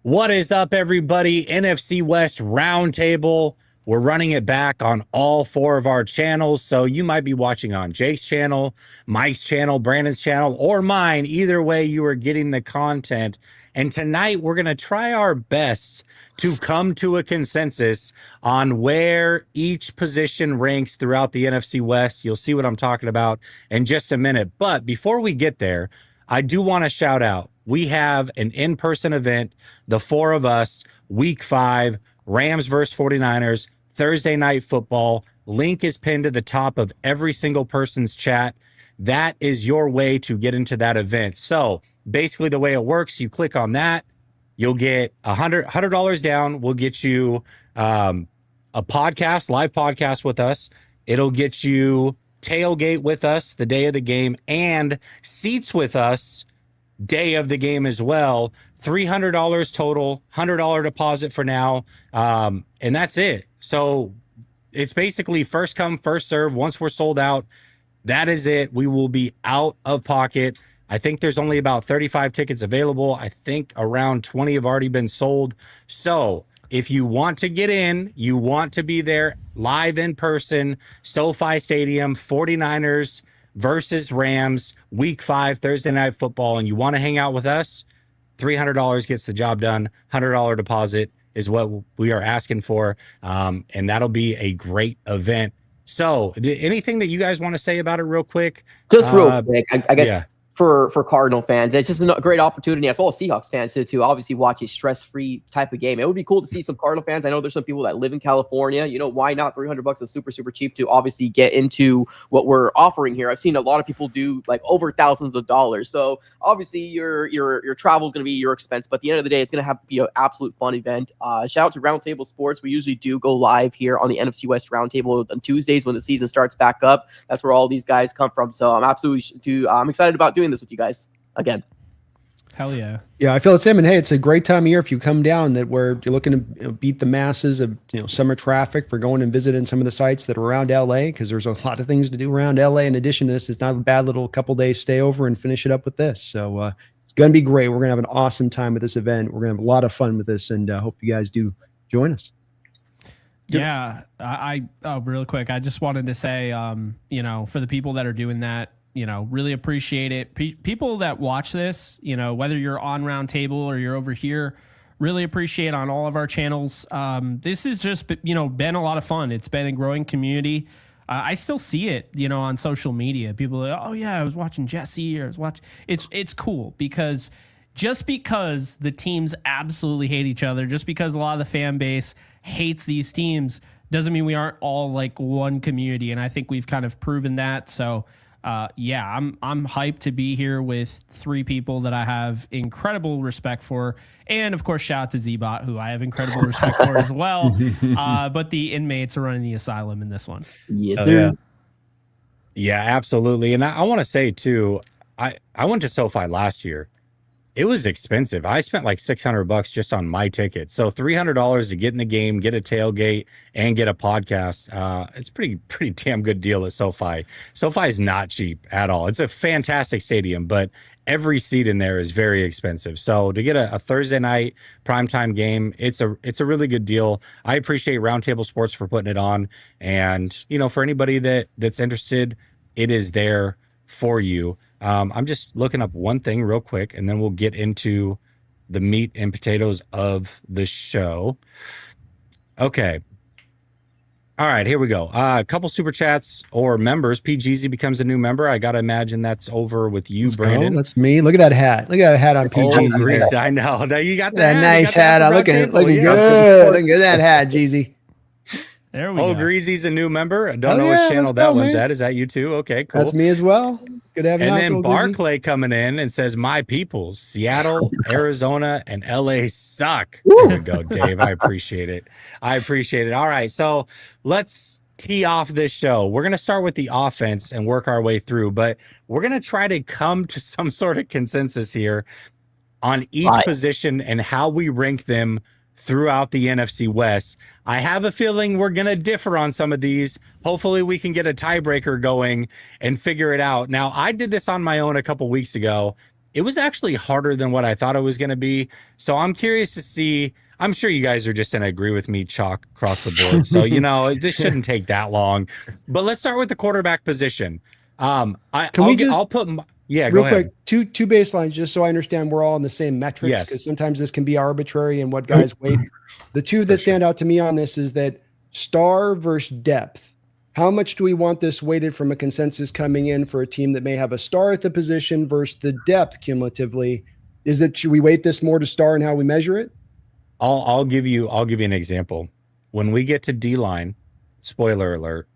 What is up, everybody? NFC West Roundtable. We're running it back on all four of our channels. So you might be watching on Jake's channel, Mike's channel, Brandon's channel, or mine. Either way, you are getting the content. And tonight, we're going to try our best to come to a consensus on where each position ranks throughout the NFC West. You'll see what I'm talking about in just a minute. But before we get there, I do want to shout out. We have an in-person event, the four of us, week 5, Rams versus 49ers, Thursday night football. Link is pinned to the top of every single person's chat. That is your way to get into that event. So basically the way it works, you click on that, you'll get $100 down. We'll get you a podcast, live podcast with us. It'll get you tailgate with us the day of the game and seats with us day of the game as well. $300 total, $100 deposit for now. And that's it. So it's basically first come, first serve. Once we're sold out, that is it. We will be out of pocket. I think there's only about 35 tickets available. I think around 20 have already been sold. So if you want to get in, you want to be there live in person, SoFi Stadium, 49ers versus Rams, week 5, Thursday night football, and you want to hang out with us, $300 gets the job done. $100 deposit is what we are asking for. And that'll be a great event. So anything that you guys want to say about it real quick? Just real quick, I guess. Yeah. For Cardinal fans, it's just a great opportunity, as well as Seahawks fans, to obviously watch a stress-free type of game. It would be cool to see some Cardinal fans. I know there's some people that live in California. You know, why not? $300 is super, super cheap to obviously get into what we're offering here. I've seen a lot of people do like over thousands of dollars. So obviously your travel is going to be your expense, but at the end of the day, it's going to have to be an absolute fun event. Shout out to Roundtable Sports. We usually do go live here on the NFC West Roundtable on Tuesdays when the season starts back up. That's where all these guys come from. So I'm excited about doing this with you guys again. Hell yeah. Yeah, I feel the same. And hey, it's a great time of year if you come down that where you're looking to beat the masses of summer traffic for going and visiting some of the sites that are around LA, because there's a lot of things to do around LA. In addition to this, it's not a bad little couple days stay over and finish it up with this. So it's going to be great. We're going to have an awesome time at this event. We're going to have a lot of fun with this, and hope you guys do join us. Yeah, I real quick, I just wanted to say, for the people that are doing that, really appreciate it. People that watch this, whether you're on Roundtable or you're over here, really appreciate on all of our channels. This has just, been a lot of fun. It's been a growing community. I still see it, on social media. People are like, oh yeah, I was watching Jesse, or I was watching. It's cool because just because the teams absolutely hate each other, just because a lot of the fan base hates these teams, doesn't mean we aren't all like one community. And I think we've kind of proven that. So I'm hyped to be here with 3 people that I have incredible respect for. And of course, shout out to Z-Bot, who I have incredible respect for as well. But the inmates are running the asylum in this one. Yes, sir. Yeah, absolutely. And I want to say too, I went to SoFi last year. It was expensive. I spent like $600 just on my ticket. So $300 to get in the game, get a tailgate, and get a podcast. It's pretty damn good deal at SoFi. SoFi is not cheap at all. It's a fantastic stadium, but every seat in there is very expensive. So to get a Thursday night primetime game, it's a really good deal. I appreciate Roundtable Sports for putting it on. And, for anybody that's interested, it is there for you. I'm just looking up one thing real quick, and then we'll get into the meat and potatoes of the show. Okay. All right, here we go. A couple super chats or members. PGZ becomes a new member. I got to imagine that's over with you, Brandon. That's me. Look at that hat. Look at that hat on PGZ. I know. Now you got that nice hat. I'm looking good. Looking good at that hat, Jeezy. There we go. Greasy's a new member. I don't know which channel that one's at. Is that you too? Okay, cool. That's me as well. It's good to have you. And then Barclay coming in and says, my peoples, Seattle, Arizona, and LA suck. There we go, Dave. I appreciate it. All right, so let's tee off this show. We're going to start with the offense and work our way through, but we're going to try to come to some sort of consensus here on each position and how we rank them throughout the NFC West. I have a feeling we're going to differ on some of these. Hopefully we can get a tiebreaker going and figure it out. Now, I did this on my own a couple weeks ago. it was actually harder than what I thought it was going to be. So I'm curious to see. I'm sure you guys are just going to agree with me, chalk across the board. So, this shouldn't take that long. But let's start with the quarterback position. I'll put yeah, real go quick, ahead. two baselines, just so I understand we're all on the same metrics, Yes. because sometimes this can be arbitrary and what guys weight. The two that stand out to me on this is that star versus depth. How much do we want this weighted from a consensus coming in for a team that may have a star at the position versus the depth cumulatively? Should we weight this more to star and how we measure it? I'll give you an example. When we get to D-line, spoiler alert,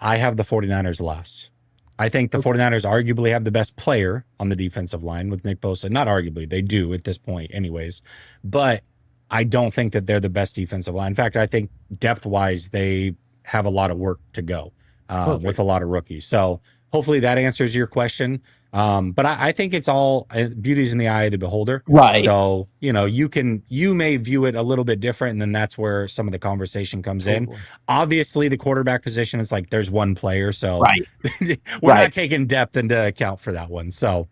I have the 49ers last. I think the 49ers arguably have the best player on the defensive line with Nick Bosa. Not arguably, they do at this point anyways. But I don't think that they're the best defensive line. In fact, I think depth-wise, they have a lot of work to go with a lot of rookies. So hopefully that answers your question. But I think it's all beauty's in the eye of the beholder. Right. So, you may view it a little bit different, and then that's where some of the conversation comes in. Obviously, the quarterback position is like there's one player. So we're not taking depth into account for that one. So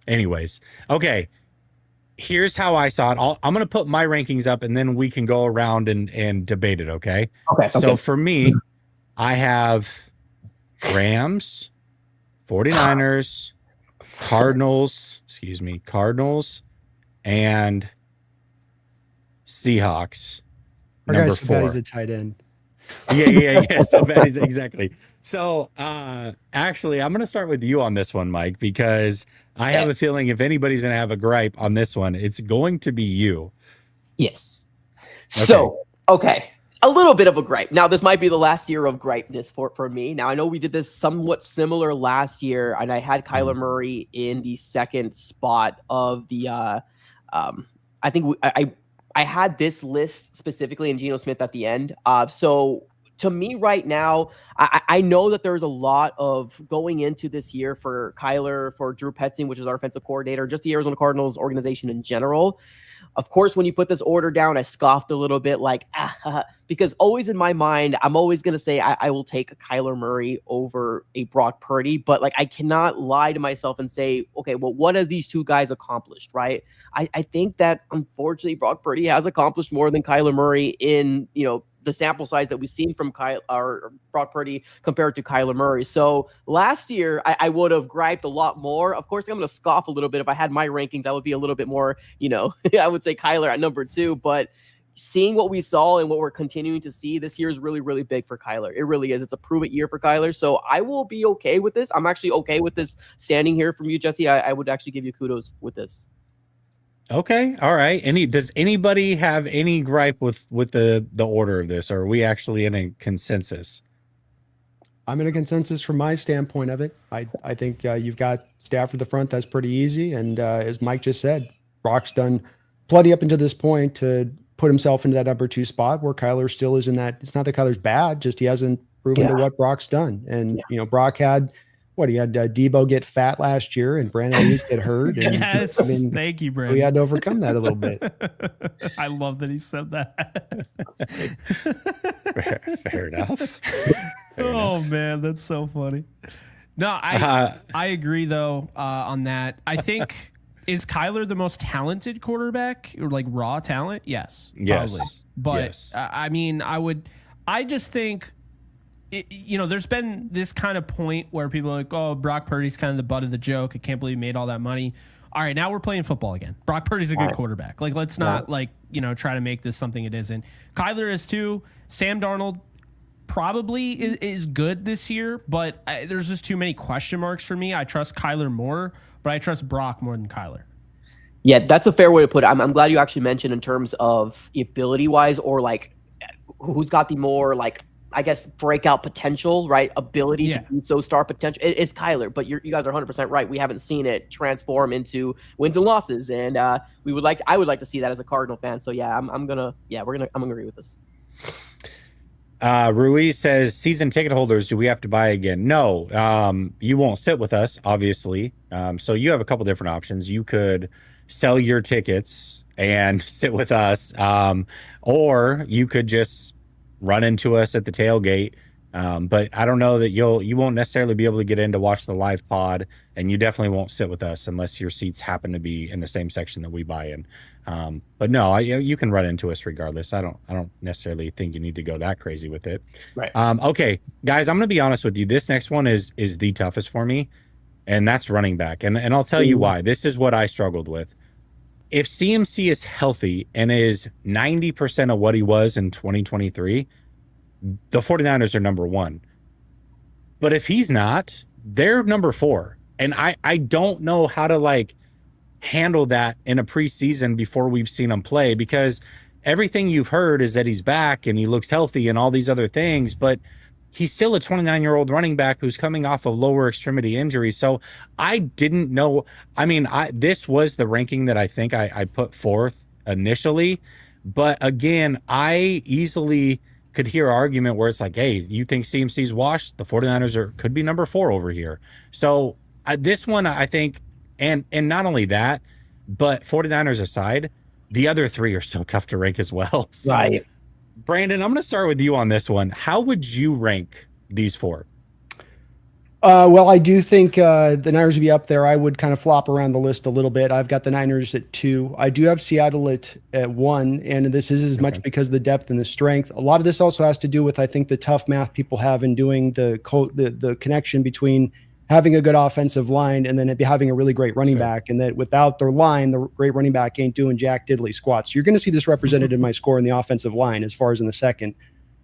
anyways, okay. Here's how I saw it. I'm going to put my rankings up, and then we can go around and debate it. Okay. So for me, I have Rams, 49ers, Cardinals, and Seahawks. Number 4. Is a tight end. Yeah. So bad is exactly. So actually, I'm going to start with you on this one, Mike, because I have a feeling if anybody's going to have a gripe on this one, it's going to be you. Yes. So, okay. A little bit of a gripe. Now, this might be the last year of gripeness for me. Now, I know we did this somewhat similar last year, and I had Kyler Murray in the second spot of the I think I had this list specifically and Geno Smith at the end. So to me right now, I know that there's a lot of going into this year for Kyler, for Drew Petzing, which is our offensive coordinator, just the Arizona Cardinals organization in general. Of course, when you put this order down, I scoffed a little bit because always in my mind, I'm always going to say I will take a Kyler Murray over a Brock Purdy. But I cannot lie to myself and say, okay, well, what have these two guys accomplished, right? I think that unfortunately Brock Purdy has accomplished more than Kyler Murray in, the sample size that we've seen from Brock Purdy compared to Kyler Murray. So last year, I would have griped a lot more. Of course, I'm going to scoff a little bit. If I had my rankings, I would be a little bit more, I would say Kyler at number 2. But seeing what we saw and what we're continuing to see this year is really, really big for Kyler. It really is. It's a prove-it year for Kyler. So I will be okay with this. I'm actually okay with this standing here from you, Jesse. I would actually give you kudos with this. Okay. All right. Does anybody have any gripe with the order of this? Or are we actually in a consensus? I'm in a consensus from my standpoint of it. I think you've got Stafford at the front. That's pretty easy. And as Mike just said, Brock's done plenty up until this point to put himself into that number 2 spot where Kyler still is in that. It's not that Kyler's bad, just he hasn't proven to what Brock's done. And, Brock had Debo get fat last year and Brandon Ayuk get hurt. And, yes. Thank you, Brandon. So we had to overcome that a little bit. I love that he said that. Fair enough. Man, that's so funny. No, I agree though on that. I think is Kyler the most talented quarterback or raw talent? Yes. Yes. Probably. But yes. I just think there's been this kind of point where people are like, oh, Brock Purdy's kind of the butt of the joke. I can't believe he made all that money. All right, now we're playing football again. Brock Purdy's a good quarterback. Let's not try to make this something it isn't. Kyler is too. Sam Darnold probably is good this year, but there's just too many question marks for me. I trust Kyler more, but I trust Brock more than Kyler. Yeah, that's a fair way to put it. I'm glad you actually mentioned in terms of ability-wise or who's got the more I guess breakout potential, right? Ability to do so, star potential. It is Kyler, but you guys are 100% right. We haven't seen it transform into wins and losses, and I would like to see that as a Cardinal fan. So yeah, I'm gonna agree with this. Ruiz says, season ticket holders, do we have to buy again? No, you won't sit with us, obviously. So you have a couple different options. You could sell your tickets and sit with us, or you could just run into us at the tailgate But I don't know that you won't necessarily be able to get in to watch the live pod, and you definitely won't sit with us unless your seats happen to be in the same section that we buy in. But no, you can run into us regardless. I don't necessarily think you need to go that crazy with it. Right. Okay, guys, I'm gonna be honest with you. This next one is the toughest for me, and that's running back. And I'll tell you why. This is what I struggled with. If CMC is healthy and is 90% of what he was in 2023, the 49ers are number one. But if he's not, they're number 4. And I don't know how to like handle that in a preseason before we've seen him play, because everything you've heard is that he's back and he looks healthy and all these other things, but he's still a 29-year-old running back who's coming off of lower extremity injury. So I didn't know. I mean, this was the ranking that I think I put forth initially. But again, I easily could hear an argument where it's like, hey, you think CMC's washed? The 49ers could be number 4 over here. So this one, I think, and not only that, but 49ers aside, the other 3 are so tough to rank as well. So, Right. Brandon, I'm going to start with you on this one. How would you rank these 4? Well, I do think the Niners would be up there. I would kind of flop around the list a little bit. I've got the Niners at 2. I do have Seattle at 1, and this is as much because of the depth and the strength. A lot of this also has to do with, I think, the tough math people have in doing the connection between having a good offensive line and then having a really great running back, and that without their line, the great running back ain't doing jack diddly squats. You're going to see this represented in my score in the offensive line as far as in the second.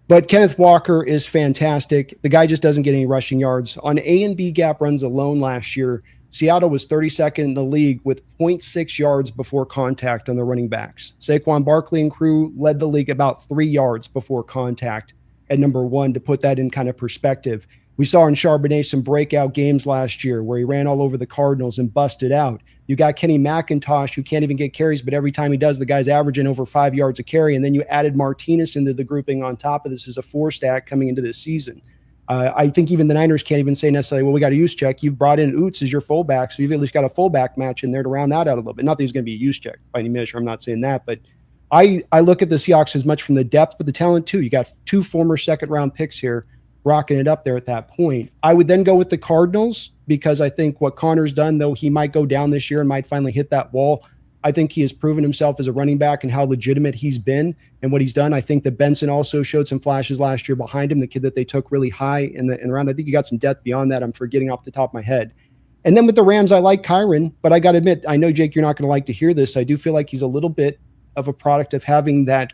But Kenneth Walker is fantastic. The guy just doesn't get any rushing yards. On A and B gap runs alone last year, Seattle was 32nd in the league with 0.6 yards before contact on the running backs. Saquon Barkley and crew led the league about 3 yards before contact at number 1, to put that in kind of perspective. We saw in Charbonnet some breakout games last year where he ran all over the Cardinals and busted out. You got Kenny McIntosh, who can't even get carries, but every time he does, the guy's averaging over 5 yards a carry. And then you added Martinez into the grouping on top of this as a 4 stack coming into this season. I think even the Niners can't even say necessarily, well, we got a use check. You've brought in Oots as your fullback, so you've at least got a fullback match in there to round that out a little bit. Not that he's going to be a use check by any measure. I'm not saying that, but I look at the Seahawks as much from the depth, but the talent too. You got 2 former second-round picks here rocking it up there at that point. I would then go with the Cardinals, because I think what Connor's done, though he might go down this year and might finally hit that wall, I think he has proven himself as a running back and how legitimate he's been and what he's done. I think that Benson also showed some flashes last year behind him, the kid that they took really high in the round. I think he got some depth beyond that. I'm forgetting off the top of my head. And then with the Rams, I like Kyren, but I got to admit, I know, Jake, you're not going to like to hear this. I do feel like he's a little bit of a product of having that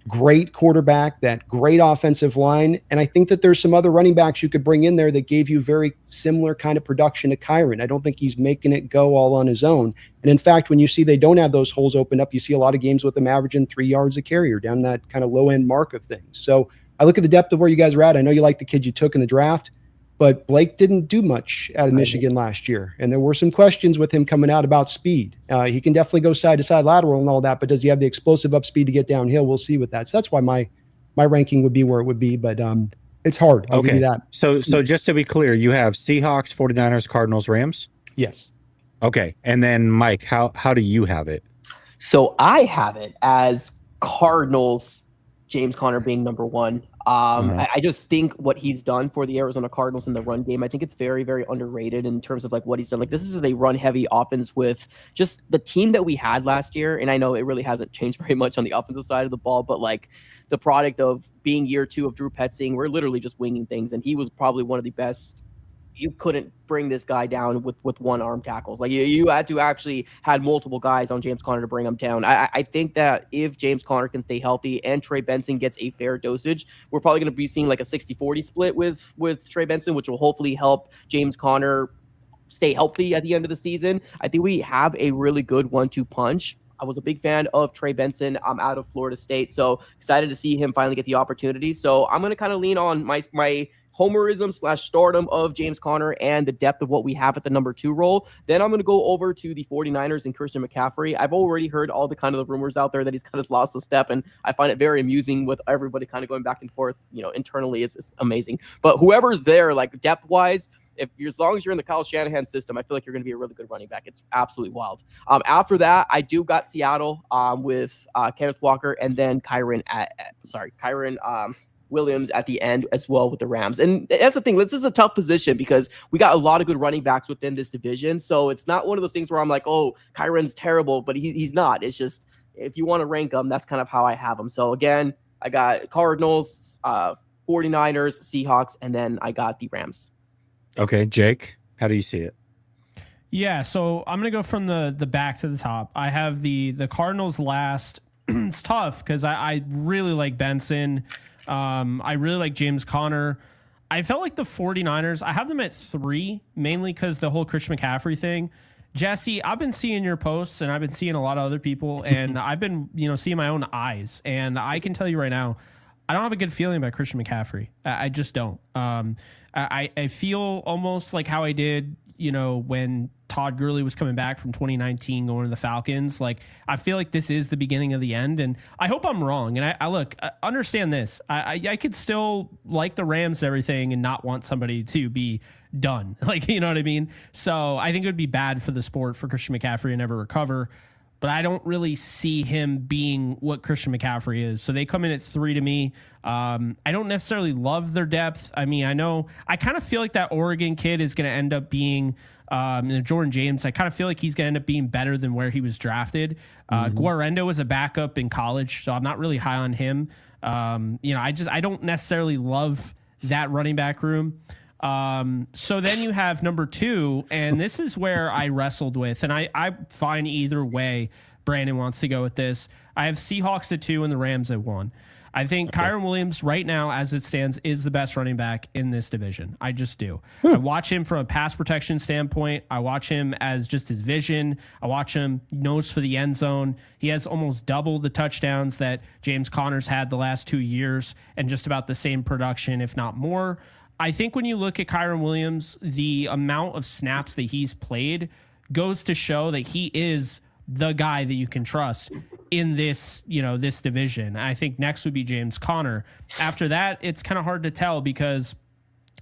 great quarterback, that great offensive line. And I think that there's some other running backs you could bring in there that gave you very similar kind of production to Kyren. I don't think he's making it go all on his own. And in fact, when you see they don't have those holes opened up, you see a lot of games with them averaging 3 yards a carry or down that kind of low end mark of things. So I look at the depth of where you guys are at. I know you like the kid you took in the draft, but Blake didn't do much out of Michigan last year. And there were some questions with him coming out about speed. He can definitely go side to side lateral and all that, but does he have the explosive up speed to get downhill? We'll see with that. So that's why my ranking would be where it would be, but it's hard. I'll give you that. So just to be clear, you have Seahawks, 49ers, Cardinals, Rams? Yes. Okay. And then Mike, how do you have it? So I have it as Cardinals, James Conner being number 1. I just think what he's done for the Arizona Cardinals in the run game, I think it's very, very underrated in terms of like what he's done. Like, this is a run heavy offense with just the team that we had last year. And I know it really hasn't changed very much on the offensive side of the ball, but like the product of being year 2 of Drew Petzing, we're literally just winging things. And he was probably one of the best. You couldn't bring this guy down with one arm tackles. Like you had to actually had multiple guys on James Conner to bring him down. I think that if James Conner can stay healthy and Trey Benson gets a fair dosage, we're probably going to be seeing like a 60-40 split with Trey Benson, which will hopefully help James Conner stay healthy at the end of the season. I think we have a really good 1-2 punch. I was a big fan of Trey Benson. I'm out of Florida State, so excited to see him finally get the opportunity. So I'm going to kind of lean on my homerism / stardom of James Conner and the depth of what we have at the number 2 role. Then I'm going to go over to the 49ers and Christian McCaffrey. I've already heard all the kind of the rumors out there that he's kind of lost a step, and I find it very amusing with everybody kind of going back and forth. You know, internally, it's amazing. But whoever's there, like depth-wise, as long as you're in the Kyle Shanahan system, I feel like you're going to be a really good running back. It's absolutely wild. After that, I do got Seattle with Kenneth Walker and then Kyren. Williams at the end as well with the Rams. And that's the thing. This is a tough position because we got a lot of good running backs within this division. So it's not one of those things where I'm like, oh, Kyron's terrible, but he's not. It's just, if you want to rank them, that's kind of how I have them. So again, I got Cardinals, 49ers, Seahawks, and then I got the Rams. Okay, Jake, how do you see it? Yeah, so I'm gonna go from the back to the top. I have the Cardinals last. It's tough because I really like Benson. I really like James Conner. I felt like the 49ers, I have them at 3, mainly because the whole Christian McCaffrey thing. Jesse, I've been seeing your posts and I've been seeing a lot of other people, and I've been, seeing my own eyes. And I can tell you right now, I don't have a good feeling about Christian McCaffrey. I just don't. I feel almost like how I did, when Todd Gurley was coming back from 2019 going to the Falcons. Like, I feel like this is the beginning of the end, and I hope I'm wrong. And I look, understand this. I could still like the Rams and everything and not want somebody to be done. Like, you know what I mean? So I think it would be bad for the sport for Christian McCaffrey to never recover. But I don't really see him being what Christian McCaffrey is. So they come in at 3 to me. I don't necessarily love their depth. I mean, I kind of feel like that Oregon kid is going to end up being Jordan James. I kind of feel like he's going to end up being better than where he was drafted. Guarendo was a backup in college, so I'm not really high on him. I don't necessarily love that running back room. So then you have number 2, and this is where I wrestled with, and I find either way Brandon wants to go with this. I have Seahawks at 2 and the Rams at 1. I think Kyren Williams right now, as it stands, is the best running back in this division. I just do. I watch him from a pass protection standpoint. I watch him as just his vision. I watch him nose for the end zone. He has almost double the touchdowns that James Conner's had the last 2 years, and just about the same production, if not more. I think when you look at Kyren Williams, the amount of snaps that he's played goes to show that he is the guy that you can trust in this, this division. I think next would be James Conner. After that, it's kind of hard to tell because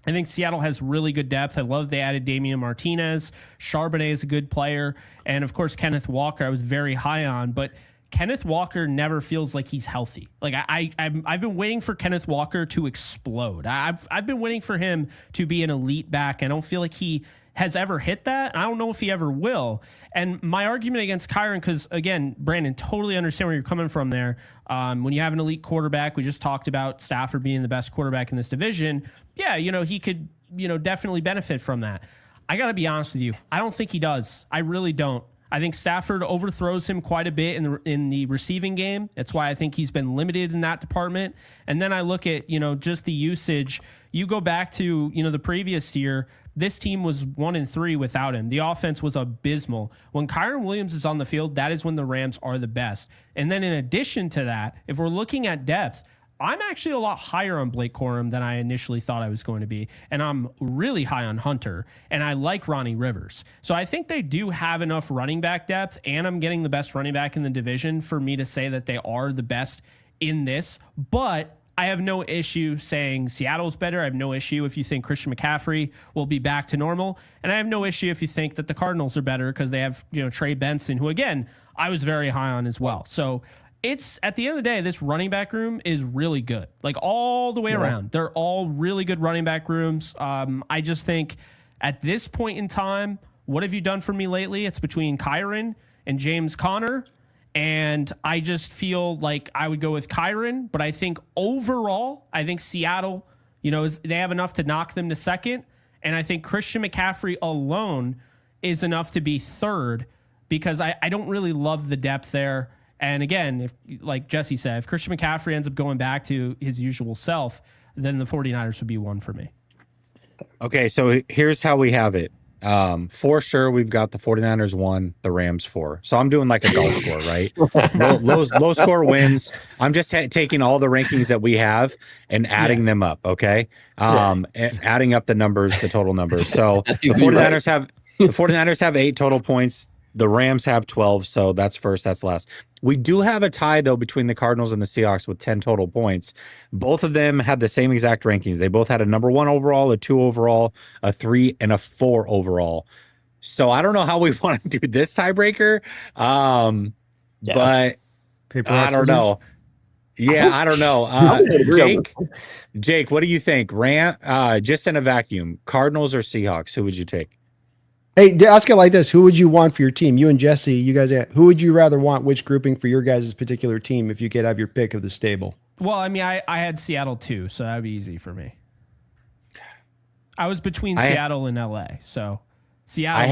I think Seattle has really good depth. I love they added Damian Martinez. Charbonnet is a good player. And of course, Kenneth Walker, I was very high on, but Kenneth Walker never feels like he's healthy. Like I've been waiting for Kenneth Walker to explode. I've been waiting for him to be an elite back. I don't feel like he has ever hit that. I don't know if he ever will. And my argument against Kyren, because again, Brandon, totally understand where you're coming from there. When you have an elite quarterback, we just talked about Stafford being the best quarterback in this division. Yeah, he could, definitely benefit from that. I got to be honest with you. I don't think he does. I really don't. I think Stafford overthrows him quite a bit in the receiving game. That's why I think he's been limited in that department. And then I look at, just the usage. You go back to, the previous year, this team was 1-3 without him. The offense was abysmal. When Kyren Williams is on the field, that is when the Rams are the best. And then in addition to that, if we're looking at depth, I'm actually a lot higher on Blake Corum than I initially thought I was going to be. And I'm really high on Hunter. And I like Ronnie Rivers. So I think they do have enough running back depth. And I'm getting the best running back in the division for me to say that they are the best in this. But I have no issue saying Seattle's better. I have no issue if you think Christian McCaffrey will be back to normal. And I have no issue if you think that the Cardinals are better because they have, Trey Benson, who, again, I was very high on as well. So it's at the end of the day, this running back room is really good, like all the way around. They're all really good running back rooms. I just think at this point in time, what have you done for me lately? It's between Kyren and James Conner. And I just feel like I would go with Kyren. But I think overall, I think Seattle, they have enough to knock them to second. And I think Christian McCaffrey alone is enough to be third because I don't really love the depth there. And again, if like Jesse said, if Christian McCaffrey ends up going back to his usual self, then the 49ers would be 1 for me. Okay, so here's how we have it. For sure, we've got the 49ers 1, the Rams 4. So I'm doing like a golf score, right? Low score wins. I'm just taking all the rankings that we have and adding them up, okay? Adding up the numbers, the total numbers. So the 49ers have 8 total points. The Rams have 12, so that's first, that's last. We do have a tie, though, between the Cardinals and the Seahawks with 10 total points. Both of them had the same exact rankings. They both had a number 1 overall, a 2 overall, a 3, and a 4 overall. So I don't know how we want to do this tiebreaker, but I don't know. Yeah, I don't know. I would agree on Jake, what do you think? Just in a vacuum, Cardinals or Seahawks? Who would you take? Hey, ask it like this: who would you want for your team? You and Jesse, you guys, who would you rather want? Which grouping for your guys' particular team? If you could have your pick of the stable. Well, I mean, I had Seattle too, so that'd be easy for me. I was between Seattle and LA, so Seattle. I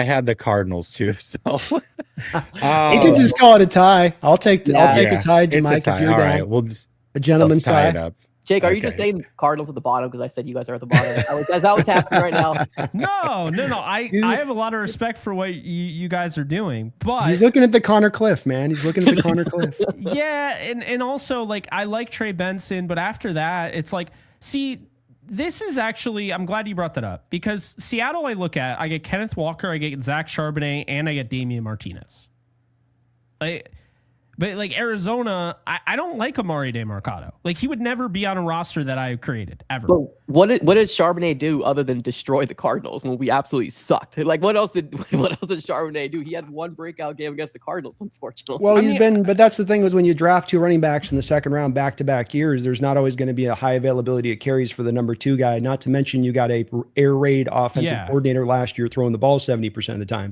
had the Cardinals too, so You can just call it a tie. I'll take a tie, Mike, if you're all down. right, we'll just A gentleman's tie tie. it up. Jake, are you just saying Cardinals at the bottom because I said you guys are at the bottom? Is that what's happening right now? No. I have a lot of respect for what you guys are doing, but He's looking at the Connor Cliff, man. He's looking at the Connor Cliff. yeah, and also like I like Trey Benson, but after that, it's like, see, this is actually, I'm glad you brought that up because Seattle, I look at, I get Kenneth Walker, I get Zach Charbonnet, and I get Damian Martinez. But like Arizona, I don't like Amari DeMarcado. Like he would never be on a roster that I created ever. But what did Charbonnet do other than destroy the Cardinals when we absolutely sucked? Like what else did Charbonnet do? He had one breakout game against the Cardinals, unfortunately. Well, but that's the thing was when you draft 2 running backs in the second round back-to-back years, there's not always going to be a high availability of carries for the number 2 guy. Not to mention you got a air raid offensive coordinator last year throwing the ball 70% of the time.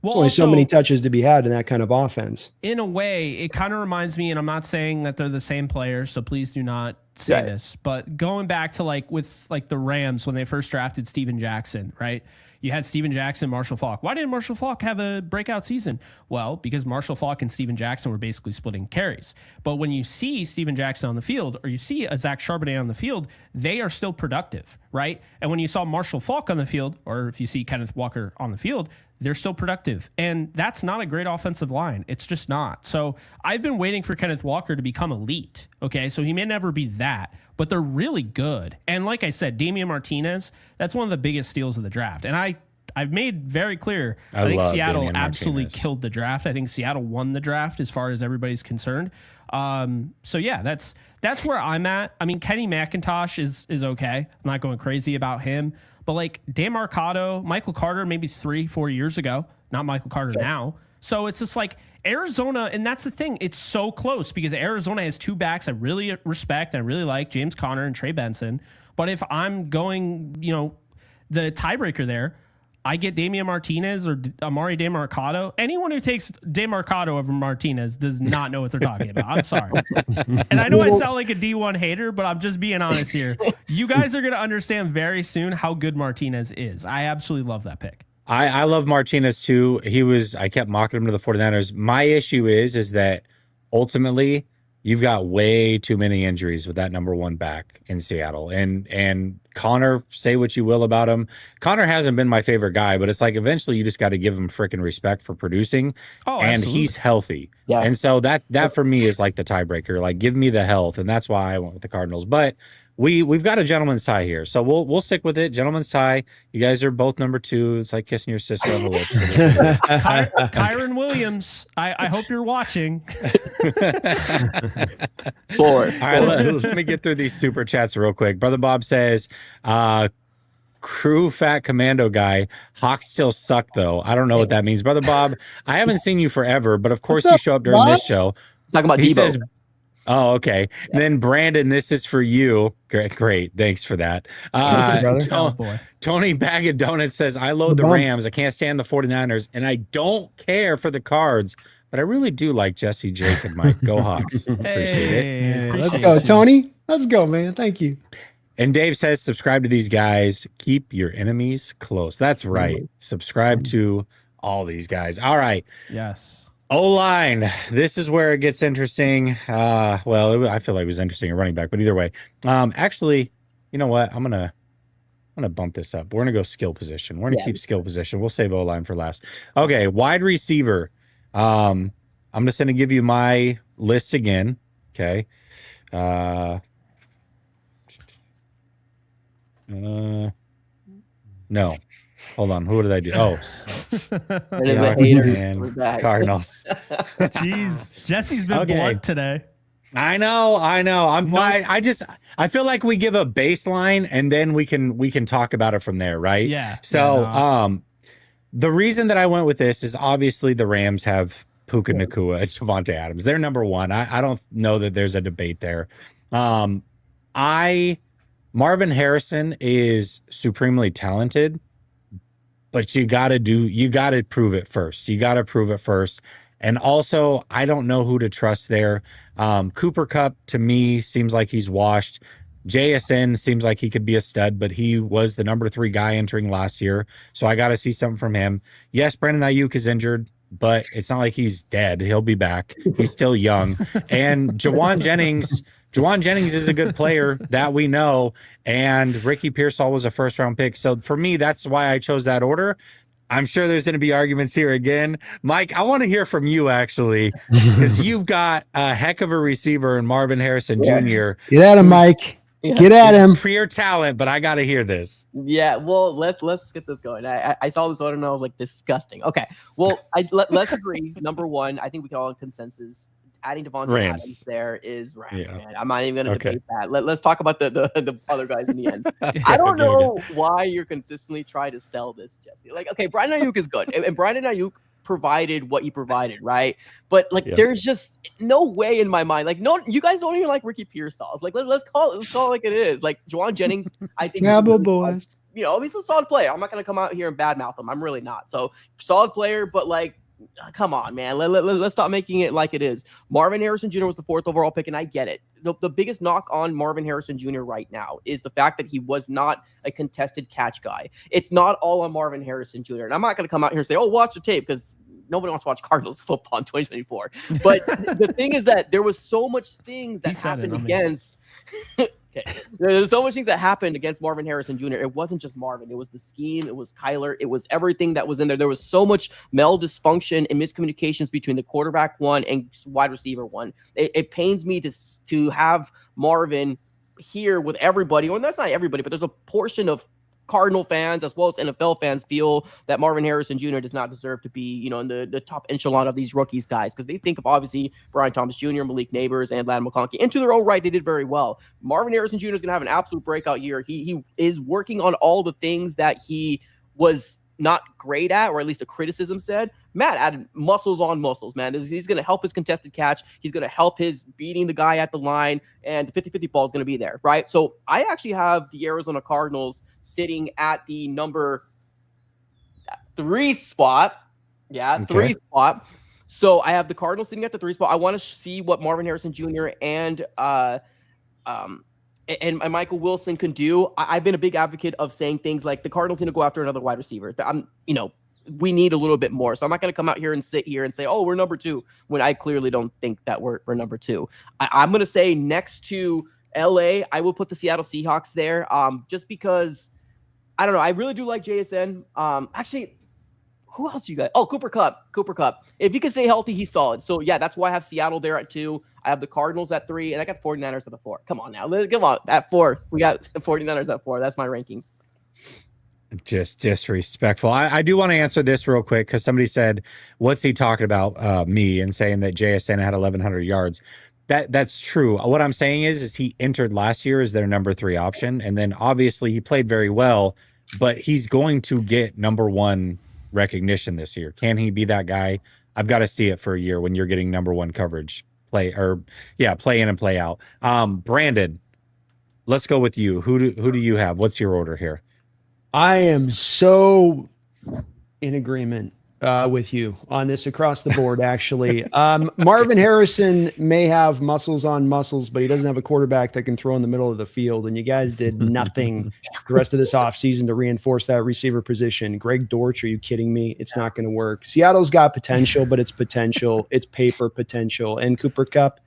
Well, there's only so many touches to be had in that kind of offense. In a way, it kind of reminds me, and I'm not saying that they're the same players, so please do not say this, but going back to like with like the Rams when they first drafted Steven Jackson, right? You had Steven Jackson, Marshall Faulk. Why didn't Marshall Faulk have a breakout season? Well, because Marshall Faulk and Steven Jackson were basically splitting carries. But when you see Steven Jackson on the field or you see a Zach Charbonnet on the field, they are still productive, right? And when you saw Marshall Faulk on the field, or if you see Kenneth Walker on the field, they're still productive. And that's not a great offensive line. It's just not. So I've been waiting for Kenneth Walker to become elite. Okay. So he may never be that, but they're really good. And like I said, Damian Martinez, that's one of the biggest steals of the draft. And I've made very clear, I think Seattle absolutely killed the draft. I think Seattle won the draft as far as everybody's concerned. So yeah, that's where I'm at. I mean, Kenny McIntosh is okay. I'm not going crazy about him. But like DeMarcado, Michael Carter, maybe 3-4 years ago, not Michael Carter now. So it's just like Arizona, and that's the thing. It's so close because Arizona has 2 backs I really respect and I really like, James Conner and Trey Benson. But if I'm going, the tiebreaker there, I get Damian Martinez or Amari DeMarcado. Anyone who takes DeMarcado over Martinez does not know what they're talking about. I'm sorry. And I know I sound like a D1 hater, but I'm just being honest here. You guys are going to understand very soon how good Martinez is. I absolutely love that pick. I love Martinez too. I kept mocking him to the 49ers. My issue is that ultimately you've got way too many injuries with that number 1 back in Seattle. And Connor, say what you will about him. Connor hasn't been my favorite guy, but it's like eventually you just got to give him freaking respect for producing. Oh, and absolutely. He's healthy. Yeah. And so that for me is like the tiebreaker. Like give me the health, and that's why I went with the Cardinals. But we've got a gentleman's tie here, so we'll stick with it. Gentleman's tie. You guys are both number 2. It's like kissing your sister on the lips. Kyron Williams, I hope you're watching. 4. All right, let me get through these super chats real quick. Brother Bob says, crew fat commando guy, Hawks still suck though. I don't know what that means. Brother Bob, I haven't seen you forever, but of course you show up during this show. Talking about he Debo. Says, oh, okay. Yeah. Then Brandon, this is for you. Great. Thanks for that. Tony Bag of Donuts says, I loathe the Rams. I can't stand the 49ers, and I don't care for the Cards, but I really do like Jesse, Jake, and Mike. Go Hawks. Appreciate it. Let's go, Tony. Let's go, man. Thank you. And Dave says, subscribe to these guys. Keep your enemies close. That's right. Subscribe to all these guys. All right. Yes. O-line. This is where it gets interesting. Well, I feel like it was interesting at running back, but either way. Actually, you know what? I'm gonna bump this up. We're gonna go skill position. We're gonna keep skill position. We'll save O-line for last. Okay, wide receiver. I'm just gonna give you my list again. Okay. No. Hold on. Who did I do? Oh, Cardinals. Jeez, Jesse's been blunt today. I know. I feel like we give a baseline and then we can talk about it from there, right? Yeah. So, the reason that I went with this is obviously the Rams have Puka Nacua and Javonte Adams. They're number one. I don't know that there's a debate there. Marvin Harrison is supremely talented, but you got to prove it first. You got to prove it first. And also, I don't know who to trust there. Cooper Kupp, to me, seems like he's washed. JSN seems like he could be a stud, but he was the number 3 guy entering last year. So I got to see something from him. Yes, Brandon Ayuk is injured, but it's not like he's dead. He'll be back. He's still young. And Juwan Jennings is a good player that we know. And Ricky Pearsall was a first-round pick. So for me, that's why I chose that order. I'm sure there's going to be arguments here again. Mike, I want to hear from you, actually, because you've got a heck of a receiver in Marvin Harrison Jr. Get at him, Mike. Yeah. Get at him. Pure talent, but I got to hear this. Yeah, well, let's get this going. I saw this order and I was like, disgusting. Okay, well, let's agree. Number one, I think we can all have consensus. Adding Devontae Adams there is Rams, man. I'm not even going to debate that. Let's talk about the other guys in the end. I don't know why you're consistently trying to sell this, Jesse. Like, okay, Brandon Ayuk is good, and Brandon Ayuk provided what he provided, right? But like, there's just no way in my mind. Like, no, you guys don't even like Ricky Pearsall. Like, let's call it like it is. Like Juwan Jennings, I think. Boys. You know, he's a solid player. I'm not going to come out here and badmouth him. I'm really not. So solid player, but like, come on, man. Let's stop making it like it is. Marvin Harrison Jr. was the 4th overall pick, and I get it. The biggest knock on Marvin Harrison Jr. right now is the fact that he was not a contested catch guy. It's not all on Marvin Harrison Jr. And I'm not going to come out here and say, oh, watch the tape, because nobody wants to watch Cardinals football in 2024. But the thing is that there was so much things that happened against Okay. There's so much things that happened against Marvin Harrison Jr. It wasn't just Marvin. It was the scheme. It was Kyler. It was everything that was in there. There was so much dysfunction and miscommunications between the quarterback one and wide receiver one. It pains me to have Marvin here with everybody. Well, that's not everybody, but there's a portion of Cardinal fans as well as NFL fans feel that Marvin Harrison Jr. does not deserve to be, in the top echelon of these rookies guys, because they think of obviously Brian Thomas Jr., Malik Neighbors, and Ladd McConkey. And to their own right, they did very well. Marvin Harrison Jr. is going to have an absolute breakout year. He is working on all the things that he was not great at, or at least the criticism said. Matt added muscles on muscles, man. He's going to help his contested catch. He's going to help his beating the guy at the line, and the 50-50 ball is going to be there, right? So I actually have the Arizona Cardinals sitting at the number 3 spot. Yeah, okay. 3 spot. So I have the Cardinals sitting at the 3 spot. I want to see what Marvin Harrison Jr. and Michael Wilson can do. I've been a big advocate of saying things like the Cardinals need to go after another wide receiver. We need a little bit more. So I'm not going to come out here and sit here and say, oh, we're number 2, when I clearly don't think that we're number 2. I'm going to say next to LA, I will put the Seattle Seahawks there. Just because, I don't know. I really do like JSN. Actually, who else you got? Oh, Cooper Kupp. If he can stay healthy, he's solid. So yeah, that's why I have Seattle there at 2. I have the Cardinals at 3, and I got 49ers at the 4. Come on now. Come on. At 4. We got 49ers at 4. That's my rankings. Just respectful. I do want to answer this real quick, because somebody said, what's he talking about? Me, and saying that JSN had 1,100 yards. That's true. What I'm saying is he entered last year as their number 3 option. And then obviously he played very well, but he's going to get number 1 recognition this year. Can he be that guy? I've got to see it for a year when you're getting number 1 coverage play in and play out. Brandon, let's go with you. Who do you have? What's your order here? I am so in agreement with you on this across the board, actually. Marvin Harrison may have muscles on muscles, but he doesn't have a quarterback that can throw in the middle of the field. And you guys did nothing the rest of this offseason to reinforce that receiver position. Greg Dortch, are you kidding me? It's not going to work. Seattle's got potential, but it's potential. It's paper potential. And Cooper Kupp,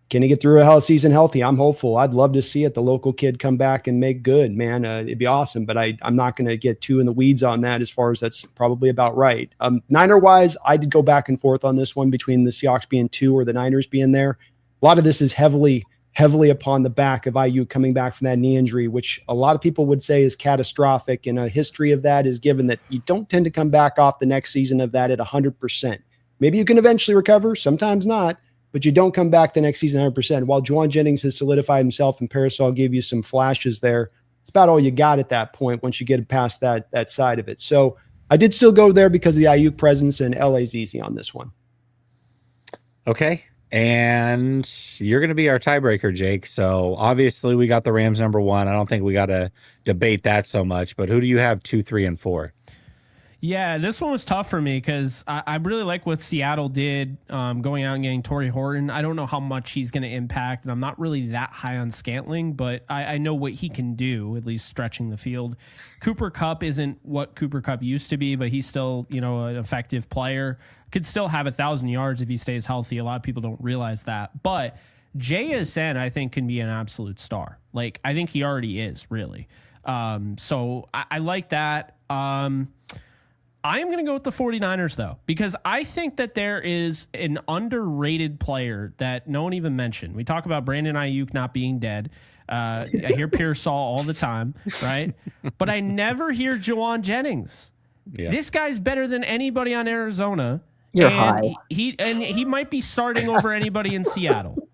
can he get through a season healthy? I'm hopeful. I'd love to see it. The local kid come back and make good, man. It'd be awesome, but I'm not going to get too in the weeds on that, as far as that's probably about right. Niner-wise, I did go back and forth on this one between the Seahawks being 2 or the Niners being there. A lot of this is heavily upon the back of IU coming back from that knee injury, which a lot of people would say is catastrophic, and a history of that is given that you don't tend to come back off the next season of that at 100%. Maybe you can eventually recover, sometimes not, but you don't come back the next season 100%. While Juwan Jennings has solidified himself and Pearsall gave you some flashes there, it's about all you got at that point once you get past that side of it. So I did still go there because of the Ayuk presence, and LA's easy on this one. Okay. And you're going to be our tiebreaker, Jake. So obviously we got the Rams #1. I don't think we got to debate that so much, but who do you have 2, 3, and 4? Yeah, this one was tough for me because I really like what Seattle did going out and getting Torrey Horton. I don't know how much he's going to impact, and I'm not really that high on Scantling, but I know what he can do, at least stretching the field. Cooper Kupp isn't what Cooper Kupp used to be, but he's still, an effective player. Could still have 1,000 yards if he stays healthy. A lot of people don't realize that. But JSN, I think, can be an absolute star. Like, I think he already is, really. So I like that. I am going to go with the 49ers, though, because I think that there is an underrated player that no one even mentioned. We talk about Brandon Ayuk not being dead. I hear Pearsall all the time, right? But I never hear Juwan Jennings. Yeah. This guy's better than anybody on Arizona. You're high. He might be starting over anybody in Seattle.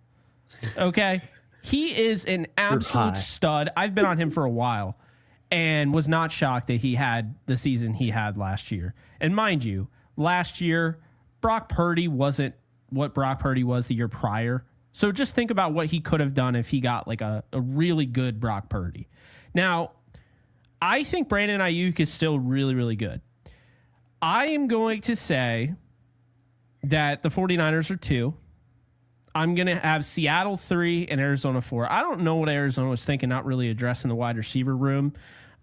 Okay? He is an absolute stud. I've been on him for a while. And was not shocked that he had the season he had last year. And mind you, last year, Brock Purdy wasn't what Brock Purdy was the year prior. So just think about what he could have done if he got like a really good Brock Purdy. Now, I think Brandon Ayuk is still really, really good. I am going to say that the 49ers are 2. I'm going to have Seattle 3 and Arizona 4. I don't know what Arizona was thinking, not really addressing the wide receiver room.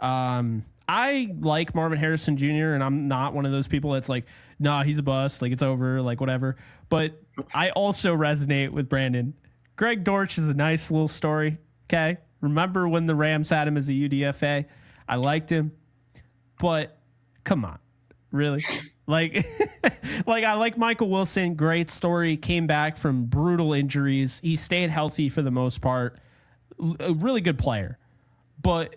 I like Marvin Harrison Jr., and I'm not one of those people that's like, nah, he's a bust, like it's over, like whatever. But I also resonate with Brandon. Greg Dortch is a nice little story, okay? Remember when the Rams had him as a UDFA? I liked him, but come on, really? Like I like Michael Wilson. Great story. Came back from brutal injuries. He stayed healthy for the most part. A really good player. But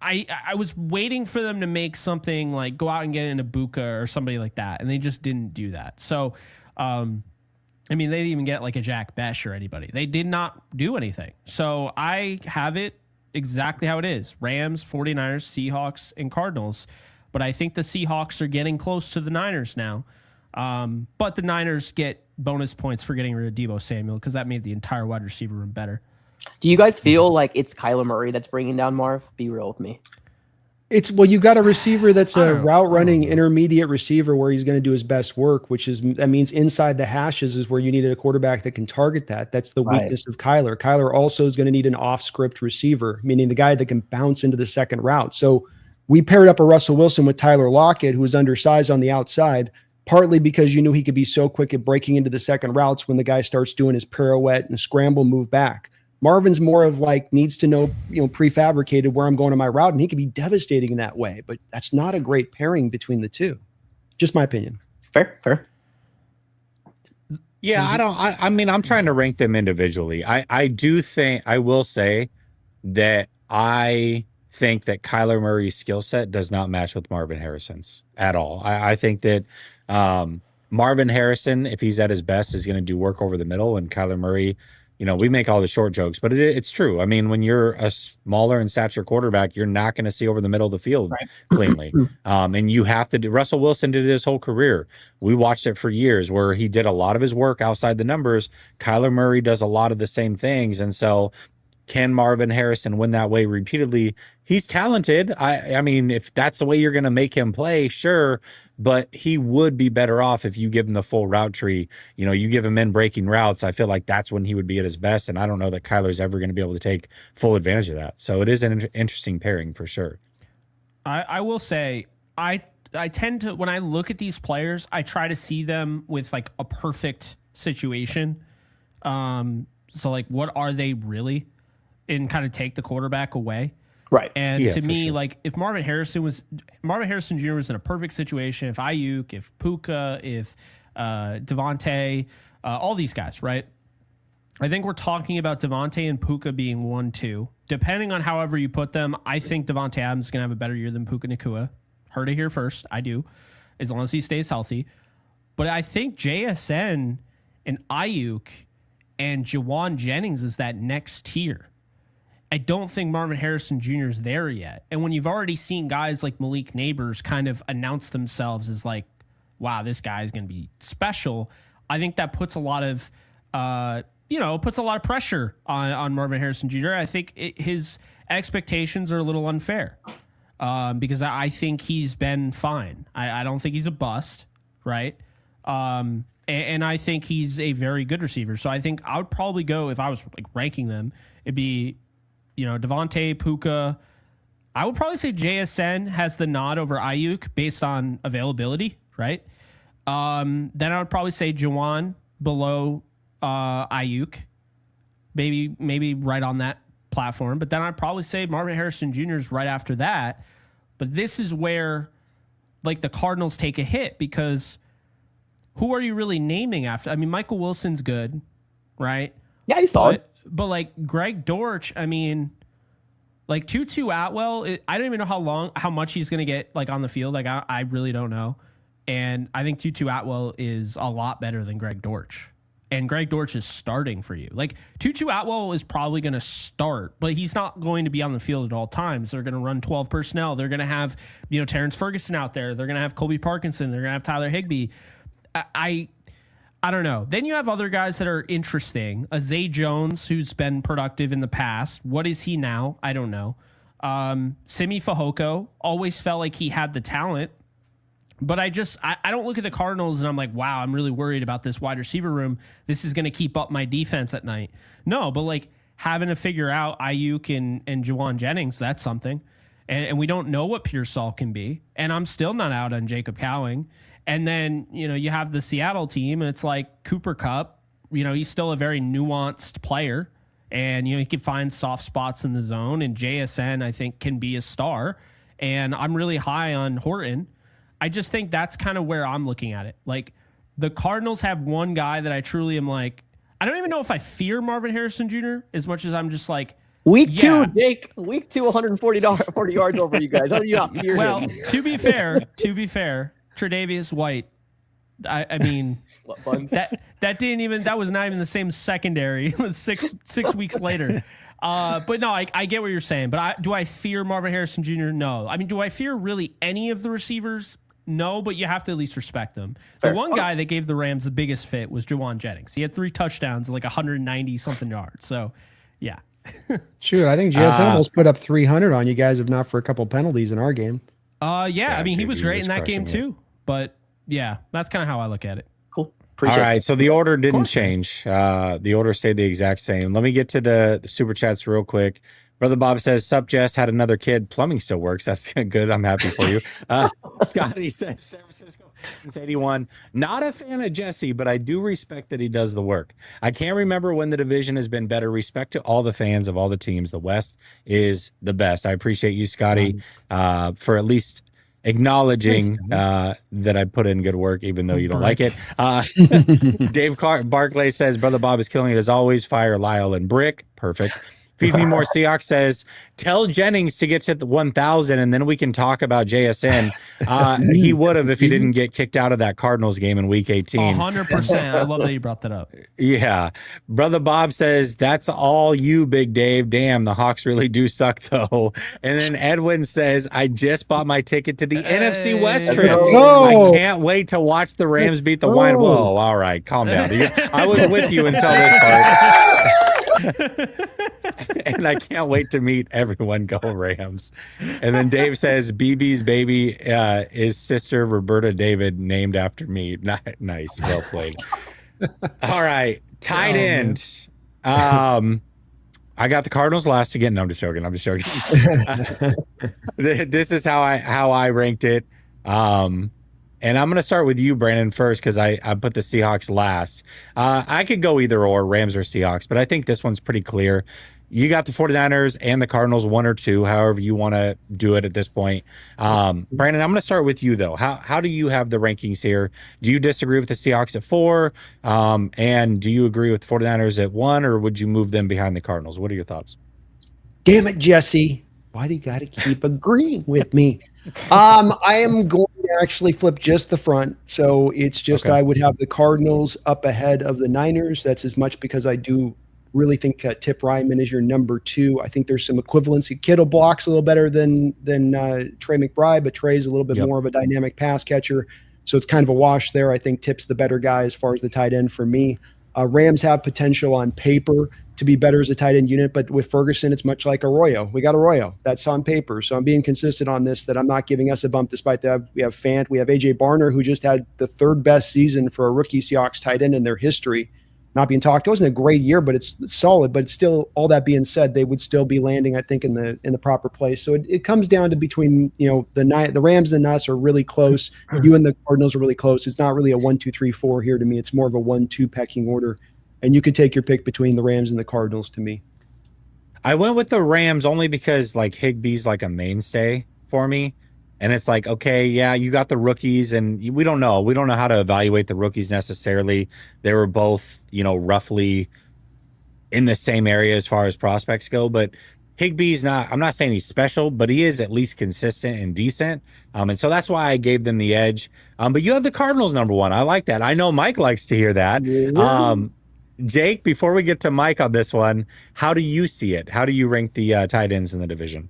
I was waiting for them to make something like go out and get an Ibuka or somebody like that, and they just didn't do that. So, they didn't even get like a Jack Besh or anybody. They did not do anything. So I have it exactly how it is. Rams, 49ers, Seahawks, and Cardinals. But I think the Seahawks are getting close to the Niners now. But the Niners get bonus points for getting rid of Deebo Samuel because that made the entire wide receiver room better. Do you guys feel like it's Kyler Murray that's bringing down Marv? Be real with me. You've got a receiver that's a route running intermediate receiver where he's going to do his best work, that means inside the hashes is where you needed a quarterback that can target that. That's the weakness of Kyler. Kyler also is going to need an off script receiver, meaning the guy that can bounce into the second route. So we paired up a Russell Wilson with Tyler Lockett, who was undersized on the outside, partly because you knew he could be so quick at breaking into the second routes when the guy starts doing his pirouette and scramble move back. Marvin's more of like needs to know, prefabricated where I'm going on my route, and he can be devastating in that way. But that's not a great pairing between the two. Just my opinion. Fair. Yeah, I'm trying to rank them individually. I will say that I think that Kyler Murray's skill set does not match with Marvin Harrison's at all. I think that Marvin Harrison, if he's at his best, is going to do work over the middle, and Kyler Murray, we make all the short jokes, but it's true. I mean, when you're a smaller in stature quarterback, you're not going to see over the middle of the field cleanly. And you have to do. Russell Wilson did it his whole career. We watched it for years where he did a lot of his work outside the numbers. Kyler Murray does a lot of the same things. And so can Marvin Harrison win that way repeatedly? He's talented. I mean, if that's the way you're going to make him play, sure. But he would be better off if you give him the full route tree. You give him in breaking routes. I feel like that's when he would be at his best. And I don't know that Kyler's ever going to be able to take full advantage of that. So it is an interesting pairing for sure. I will say, I tend to, when I look at these players, I try to see them with like a perfect situation. So like, what are they really? And kind of take the quarterback away. Right. And to me, sure, like if Marvin Harrison Jr. was in a perfect situation, if Ayuk, if Puka, if Devontae, all these guys, right? I think we're talking about Devontae and Puka being 1-2. Depending on however you put them, I think Devontae Adams is going to have a better year than Puka Nacua. Heard it here first. I do. As long as he stays healthy. But I think JSN and Ayuk and Juwan Jennings is that next tier. I don't think Marvin Harrison Jr. is there yet. And when you've already seen guys like Malik Neighbors kind of announce themselves as like, wow, this guy is going to be special, I think that puts a lot of, puts a lot of pressure on Marvin Harrison Jr. I think his expectations are a little unfair because I think he's been fine. I don't think he's a bust, right? And I think he's a very good receiver. So I think I would probably go, if I was like ranking them, it'd be, Devontae, Puka. I would probably say JSN has the nod over Ayuk based on availability, right? Then I would probably say Juwan below Ayuk, maybe right on that platform. But then I'd probably say Marvin Harrison Jr. is right after that. But this is where like the Cardinals take a hit because who are you really naming after? I mean, Michael Wilson's good, right? Yeah, he's solid. But like Greg Dortch, I mean, like Tutu Atwell, I don't even know how much he's going to get like on the field. Like I really don't know. And I think Tutu Atwell is a lot better than Greg Dortch. And Greg Dortch is starting for you. Like Tutu Atwell is probably going to start, but he's not going to be on the field at all times. They're going to run 12 personnel. They're going to have, Terrence Ferguson out there. They're going to have Colby Parkinson. They're going to have Tyler Higbee. I don't know. Then you have other guys that are interesting. Zay Jones, who's been productive in the past. What is he now? I don't know. Simi Fehoko always felt like he had the talent. But I don't look at the Cardinals and I'm like, wow, I'm really worried about this wide receiver room. This is going to keep up my defense at night. No, but like having to figure out Ayuk and Juwan Jennings, that's something. And we don't know what Pearsall can be. And I'm still not out on Jacob Cowing. And then, you have the Seattle team and it's like Cooper Kupp, he's still a very nuanced player. And, he can find soft spots in the zone. And JSN, I think, can be a star. And I'm really high on Horton. I just think that's kind of where I'm looking at it. Like the Cardinals have one guy that I truly am like, I don't even know if I fear Marvin Harrison Jr. as much as I'm just like, Week 2, Jake. Week 2, 40 yards over you guys. How do you not fear him? to be fair, Tre'Davious White. I mean, that was not even the same secondary. It was six weeks later. But no, I get what you're saying. But do I fear Marvin Harrison Jr.? No. I mean, do I fear really any of the receivers? No, but you have to at least respect them. Fair. The one guy that gave the Rams the biggest fit was Juwan Jennings. He had 3 touchdowns and like 190 something yards. So, yeah. Shoot, I think JSN almost put up 300 on you guys, if not for a couple penalties in our game. Yeah, I mean, he was great in that game too. But yeah, that's kind of how I look at it. Cool. All right, so the order didn't change. The order stayed the exact same. Let me get to the super chats real quick. Brother Bob says, "Sup, Jess, had another kid. Plumbing still works. That's good. I'm happy for you." Scotty says, "San Francisco 81. Not a fan of Jesse, but I do respect that he does the work. I can't remember when the division has been better. Respect to all the fans of all the teams. The West is the best." I appreciate you, Scotty, for at least acknowledging that I put in good work, even though you don't like it. Dave Barclay says, "Brother Bob is killing it as always. Fire Lyle and Brick. Perfect." Feed Me More Seahawks says, "Tell Jennings to get to the 1,000 and then we can talk about JSN." He would have if he didn't get kicked out of that Cardinals game in week 18. 100%. I love that you brought that up. Yeah. Brother Bob says, "That's all you, Big Dave. Damn, the Hawks really do suck, though." And then Edwin says, "I just bought my ticket to the NFC West trip. I can't wait to watch the Rams beat the Wine." Whoa, all right, calm down. I was with you until this part. And I can't wait to meet everyone. Go Rams. And then Dave says, "BB's baby is sister Roberta David, named after me." Nice. Well played. All right. Tight end. I got the Cardinals last again. No, I'm just joking. This is how I ranked it. And I'm going to start with you, Brandon, first, because I put the Seahawks last. I could go either or, Rams or Seahawks, but I think this one's pretty clear. You got the 49ers and the Cardinals 1 or 2, however you want to do it at this point. Brandon, I'm going to start with you, though. How do you have the rankings here? Do you disagree with the Seahawks at 4? And do you agree with the 49ers at 1, or would you move them behind the Cardinals? What are your thoughts? Damn it, Jesse. Why do you got to keep agreeing with me? I am going to actually flip just the front. So it's just I would have the Cardinals up ahead of the Niners. That's as much because I do really think Tip Ryman is your number 2. I think there's some equivalency. Kittle blocks a little better than Trey McBride, but Trey's a little bit more of a dynamic pass catcher. So it's kind of a wash there. I think Tip's the better guy as far as the tight end for me. Rams have potential on paper to be better as a tight end unit, but with Ferguson, it's much like Arroyo. We got Arroyo. That's on paper. So I'm being consistent on this, that I'm not giving us a bump despite that. We have Fant. We have A.J. Barner, who just had the third best season for a rookie Seahawks tight end in their history. Not being talked. It wasn't a great year, but it's solid. But it's still, all that being said, they would still be landing, I think, in the proper place. So it comes down to between, the Rams and us are really close. You and the Cardinals are really close. It's not really a 1, 2, 3, 4 here to me. It's more of a 1-2 pecking order. And you could take your pick between the Rams and the Cardinals to me. I went with the Rams only because like Higbee's like a mainstay for me. And it's like, okay, yeah, you got the rookies, and we don't know how to evaluate the rookies necessarily. They were both, roughly in the same area as far as prospects go. But Higbee's I'm not saying he's special, but he is at least consistent and decent. And so that's why I gave them the edge. But you have the Cardinals number 1. I like that. I know Mike likes to hear that. Jake, before we get to Mike on this one, how do you see it? How do you rank the tight ends in the division?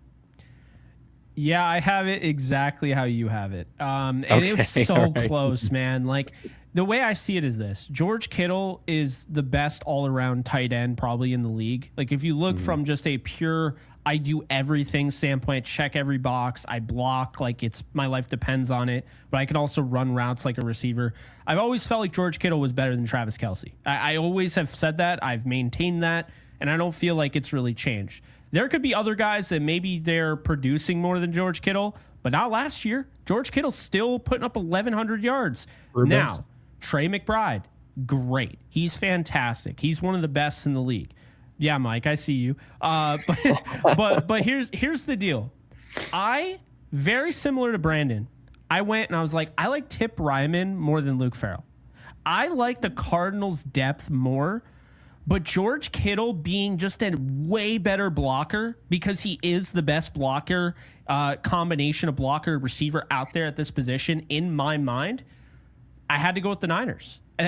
Yeah, I have it exactly how you have it. And it was so close, man. Like, the way I see it is this. George Kittle is the best all-around tight end probably in the league. Like, if you look from just a pure I do everything standpoint, check every box, I block, like my life depends on it, but I can also run routes like a receiver. I've always felt like George Kittle was better than Travis Kelce. I always have said that. I've maintained that, and I don't feel like it's really changed. There could be other guys that maybe they're producing more than George Kittle, but not last year. George Kittle's still putting up 1,100 yards. Now, Trey McBride, great. He's fantastic. He's one of the best in the league. Yeah, Mike, I see you. But here's the deal. Very similar to Brandon, I went and I was like, I like Tip Ryman more than Luke Farrell. I like the Cardinals' depth more. But George Kittle being just a way better blocker, because he is the best blocker, combination of blocker receiver out there at this position, in my mind, I had to go with the Niners. And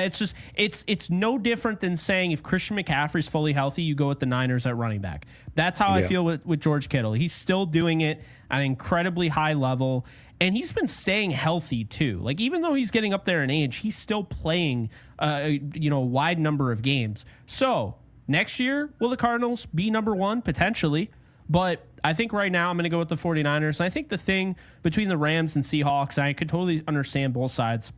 it's no different than saying if Christian McCaffrey's fully healthy, you go with the Niners at running back. That's how I feel with George Kittle. He's still doing it at an incredibly high level. And he's been staying healthy too. Like, even though he's getting up there in age, he's still playing a wide number of games. So next year, will the Cardinals be number 1? Potentially. But I think right now I'm going to go with the 49ers. And I think the thing between the Rams and Seahawks, and I could totally understand both sides,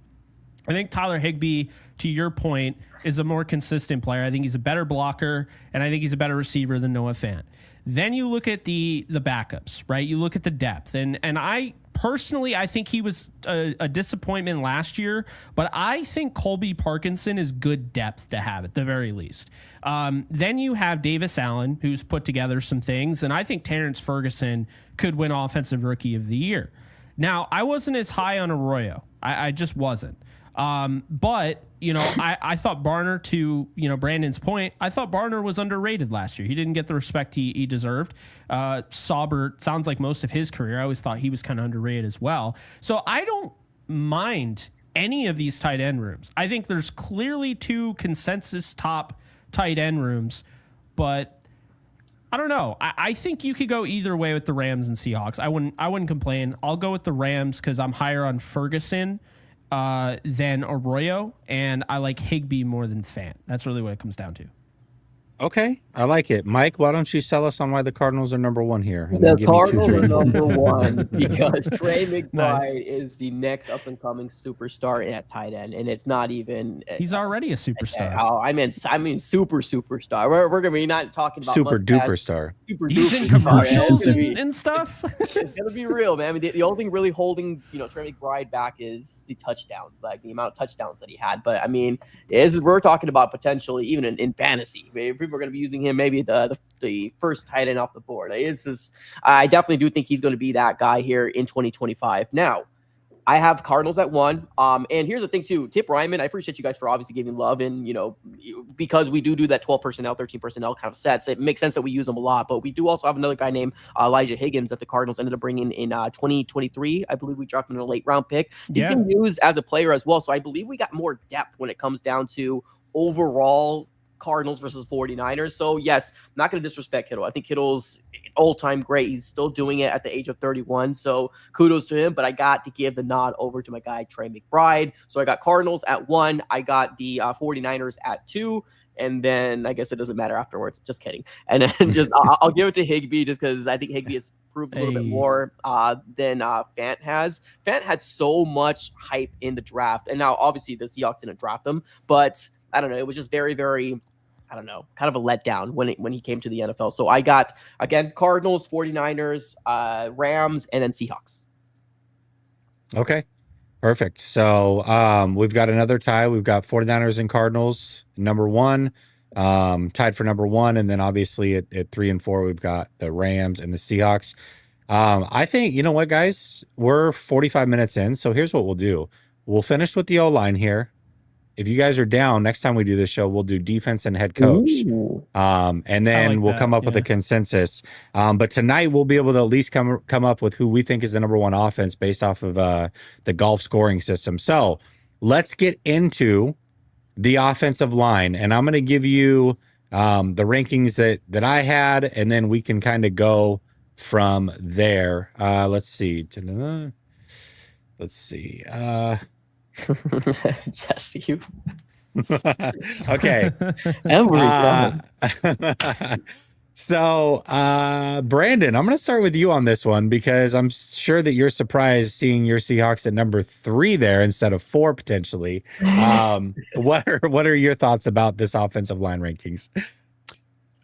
I think Tyler Higbee, to your point, is a more consistent player. I think he's a better blocker, and I think he's a better receiver than Noah Fant. Then you look at the backups, right? You look at the depth. And I personally, I think he was a disappointment last year, but I think Colby Parkinson is good depth to have at the very least. Then you have Davis Allen, who's put together some things, and I think Terrence Ferguson could win Offensive Rookie of the Year. Now, I wasn't as high on Arroyo. I just wasn't. But, I thought Barner, to, Brandon's point, I thought Barner was underrated last year. He didn't get the respect he deserved. Saubert sounds like most of his career. I always thought he was kind of underrated as well. So I don't mind any of these tight end rooms. I think there's clearly 2 consensus top tight end rooms, but I don't know. I think you could go either way with the Rams and Seahawks. I wouldn't complain. I'll go with the Rams because I'm higher on Ferguson than Arroyo, and I like Higbee more than Fant. That's really what it comes down to. Okay, I like it. Mike, why don't you sell us on why the Cardinals are number 1 here? The Cardinals are number 1 because Trey McBride is the next up-and-coming superstar at tight end, and it's not even... He's already a superstar. I mean superstar. We're going to be not talking about... Super-duper star. He's in commercials and stuff. It's going to be real, man. I mean, the only thing really holding Trey McBride back is the touchdowns, like the amount of touchdowns that he had. But, I mean, we're talking about potentially even in fantasy. People are going to be using him maybe the first tight end off the board. I definitely do think he's going to be that guy here in 2025. Now, I have Cardinals at 1. And here's the thing too, Tip Ryman, I appreciate you guys for obviously giving love, and because we do that 12 personnel, 13 personnel kind of sets, it makes sense that we use them a lot. But we do also have another guy named Elijah Higgins that the Cardinals ended up bringing in 2023. I believe we dropped him in a late round pick. He's been used as a player as well, so I believe we got more depth when it comes down to overall Cardinals versus 49ers. So yes, I'm not going to disrespect Kittle. I think Kittle's all-time great. He's still doing it at the age of 31. So kudos to him, but I got to give the nod over to my guy, Trey McBride. So I got Cardinals at 1. I got the 49ers at 2. And then I guess it doesn't matter afterwards. Just kidding. And then just I'll give it to Higbee just because I think Higbee has proved a little bit more than Fant has. Fant had so much hype in the draft, and now obviously the Seahawks didn't draft him, but I don't know. It was just very, very, I don't know, kind of a letdown when he came to the NFL. So I got, again, Cardinals, 49ers, Rams, and then Seahawks. Okay. Perfect. So we've got another tie. We've got 49ers and Cardinals, number 1, tied for number 1. And then obviously at 3 and 4, we've got the Rams and the Seahawks. I think, you know what, guys, we're 45 minutes in. So here's what we'll do. We'll finish with the O-line here. If you guys are down, next time we do this show, we'll do defense and head coach. And then we'll come up with a consensus. But tonight we'll be able to at least come up with who we think is the number 1 offense based off of the golf scoring system. So let's get into the offensive line. And I'm going to give you the rankings that I had, and then we can kind of go from there. Let's see. Yes, you. Okay. So, Brandon, I'm going to start with you on this one because I'm sure that you're surprised seeing your Seahawks at number 3 there instead of 4 potentially. What are your thoughts about this offensive line rankings?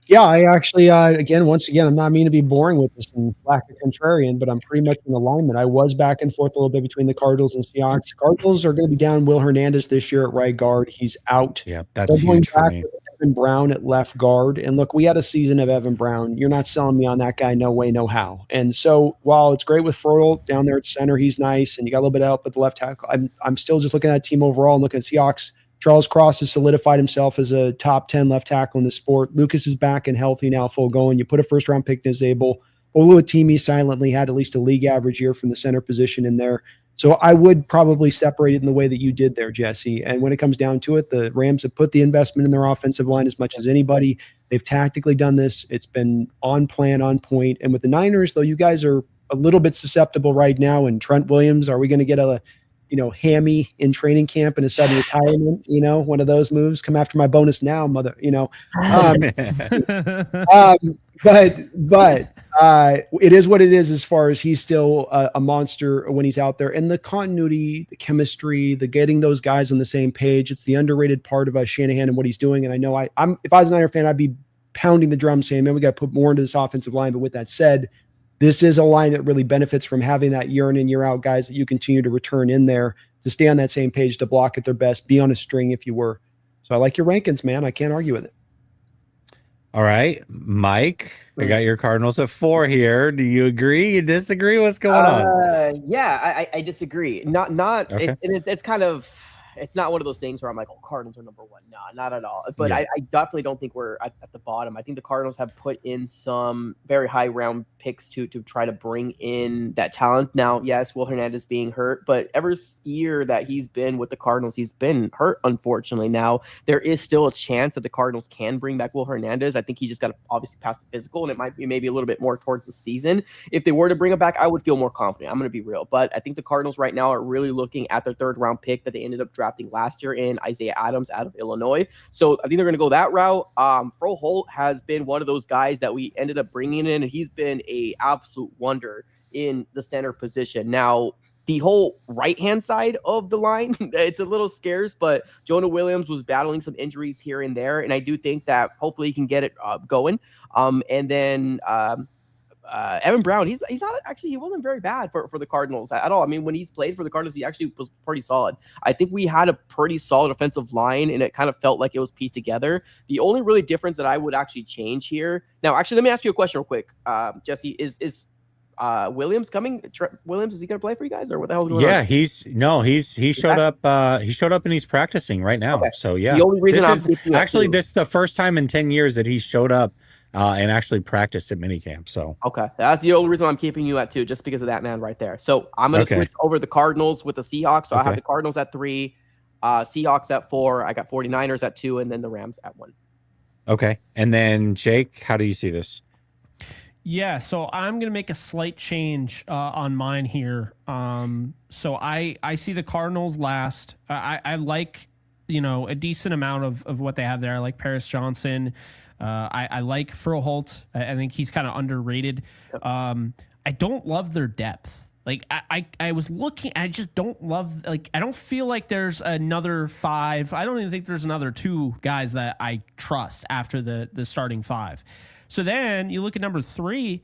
Yeah, I actually, once again, I'm not mean to be boring with this and lack of contrarian, but I'm pretty much in alignment. I was back and forth a little bit between the Cardinals and Seahawks. Cardinals are going to be down Will Hernandez this year at right guard. He's out. Yeah, that's huge for me. Evan Brown at left guard. And look, we had a season of Evan Brown. You're not selling me on that guy. No way, no how. And so while it's great with Fertile down there at center, he's nice, and you got a little bit of help at the left tackle, I'm still just looking at that team overall and looking at Seahawks. Charles Cross has solidified himself as a top 10 left tackle in the sport. Lucas is back and healthy now, full going. You put a first-round pick in Zabel. Oluwatimi silently had at least a league average year from the center position in there. So I would probably separate it in the way that you did there, Jesse. And when it comes down to it, the Rams have put the investment in their offensive line as much as anybody. They've tactically done this. It's been on plan, on point. And with the Niners, though, you guys are a little bit susceptible right now. And Trent Williams, are we going to get a hammy in training camp and a sudden retirement, one of those moves? Come after my bonus now, mother, but it is what it is as far as he's still a monster when he's out there. And the continuity, the chemistry, the getting those guys on the same page, it's the underrated part of Shanahan and what he's doing. And I know if I was a Niner fan, I'd be pounding the drum saying, man, we got to put more into this offensive line. But with that said, this is a line that really benefits from having that year in and year out guys that you continue to return in there to stay on that same page, to block at their best, be on a string if you were. So I like your rankings, man. I can't argue with it. All right, Mike, I got your Cardinals at 4 here. Do you agree? You disagree? What's going on? Yeah, I disagree. Not. Okay. It's kind of. It's not one of those things where I'm like, oh, Cardinals are number 1. No, not at all. But yeah. I definitely don't think we're at the bottom. I think the Cardinals have put in some very high round picks to try to bring in that talent. Now, yes, Will Hernandez being hurt, but every year that he's been with the Cardinals, he's been hurt, unfortunately. Now, there is still a chance that the Cardinals can bring back Will Hernandez. I think he just got to obviously pass the physical, and it might be maybe a little bit more towards the season. If they were to bring him back, I would feel more confident. I'm going to be real. But I think the Cardinals right now are really looking at their 3rd round pick that they ended up drafting last year in Isaiah Adams out of Illinois. So I think they're going to go that route. Fro Holt has been one of those guys that we ended up bringing in, and he's been a absolute wonder in the center position. Now, the whole right-hand side of the line, it's a little scarce, but Jonah Williams was battling some injuries here and there, and I do think that hopefully he can get it going. And then Evan Brown, he's not actually, he wasn't very bad for the Cardinals at all. I mean, when he's played for the Cardinals, he actually was pretty solid. I think we had a pretty solid offensive line, and it kind of felt like it was pieced together. The only really difference that I would actually change here. Now, actually, let me ask you a question real quick, Jesse. Is Williams coming? Williams, is he going to play for you guys, or what the hell's going on? Yeah, he showed up. He showed up and he's practicing right now. Okay. So yeah, the only reason this is the first time in 10 years that he showed up and actually practiced at minicamp. So okay, that's the only reason I'm keeping you at 2, just because of that man right there. So I'm going to switch over the Cardinals with the Seahawks. So I have the Cardinals at 3, Seahawks at 4. I got 49ers at 2, and then the Rams at 1. Okay. And then Jake, how do you see this? Yeah, so I'm going to make a slight change on mine here. So I see the Cardinals last. I like, a decent amount of what they have there. I like Paris Johnson. I like Froholt. I think he's kind of underrated. I don't love their depth. Like I was looking, I just don't love, I don't feel like there's another 5. I don't even think there's another 2 guys that I trust after the starting 5. So then you look at number 3,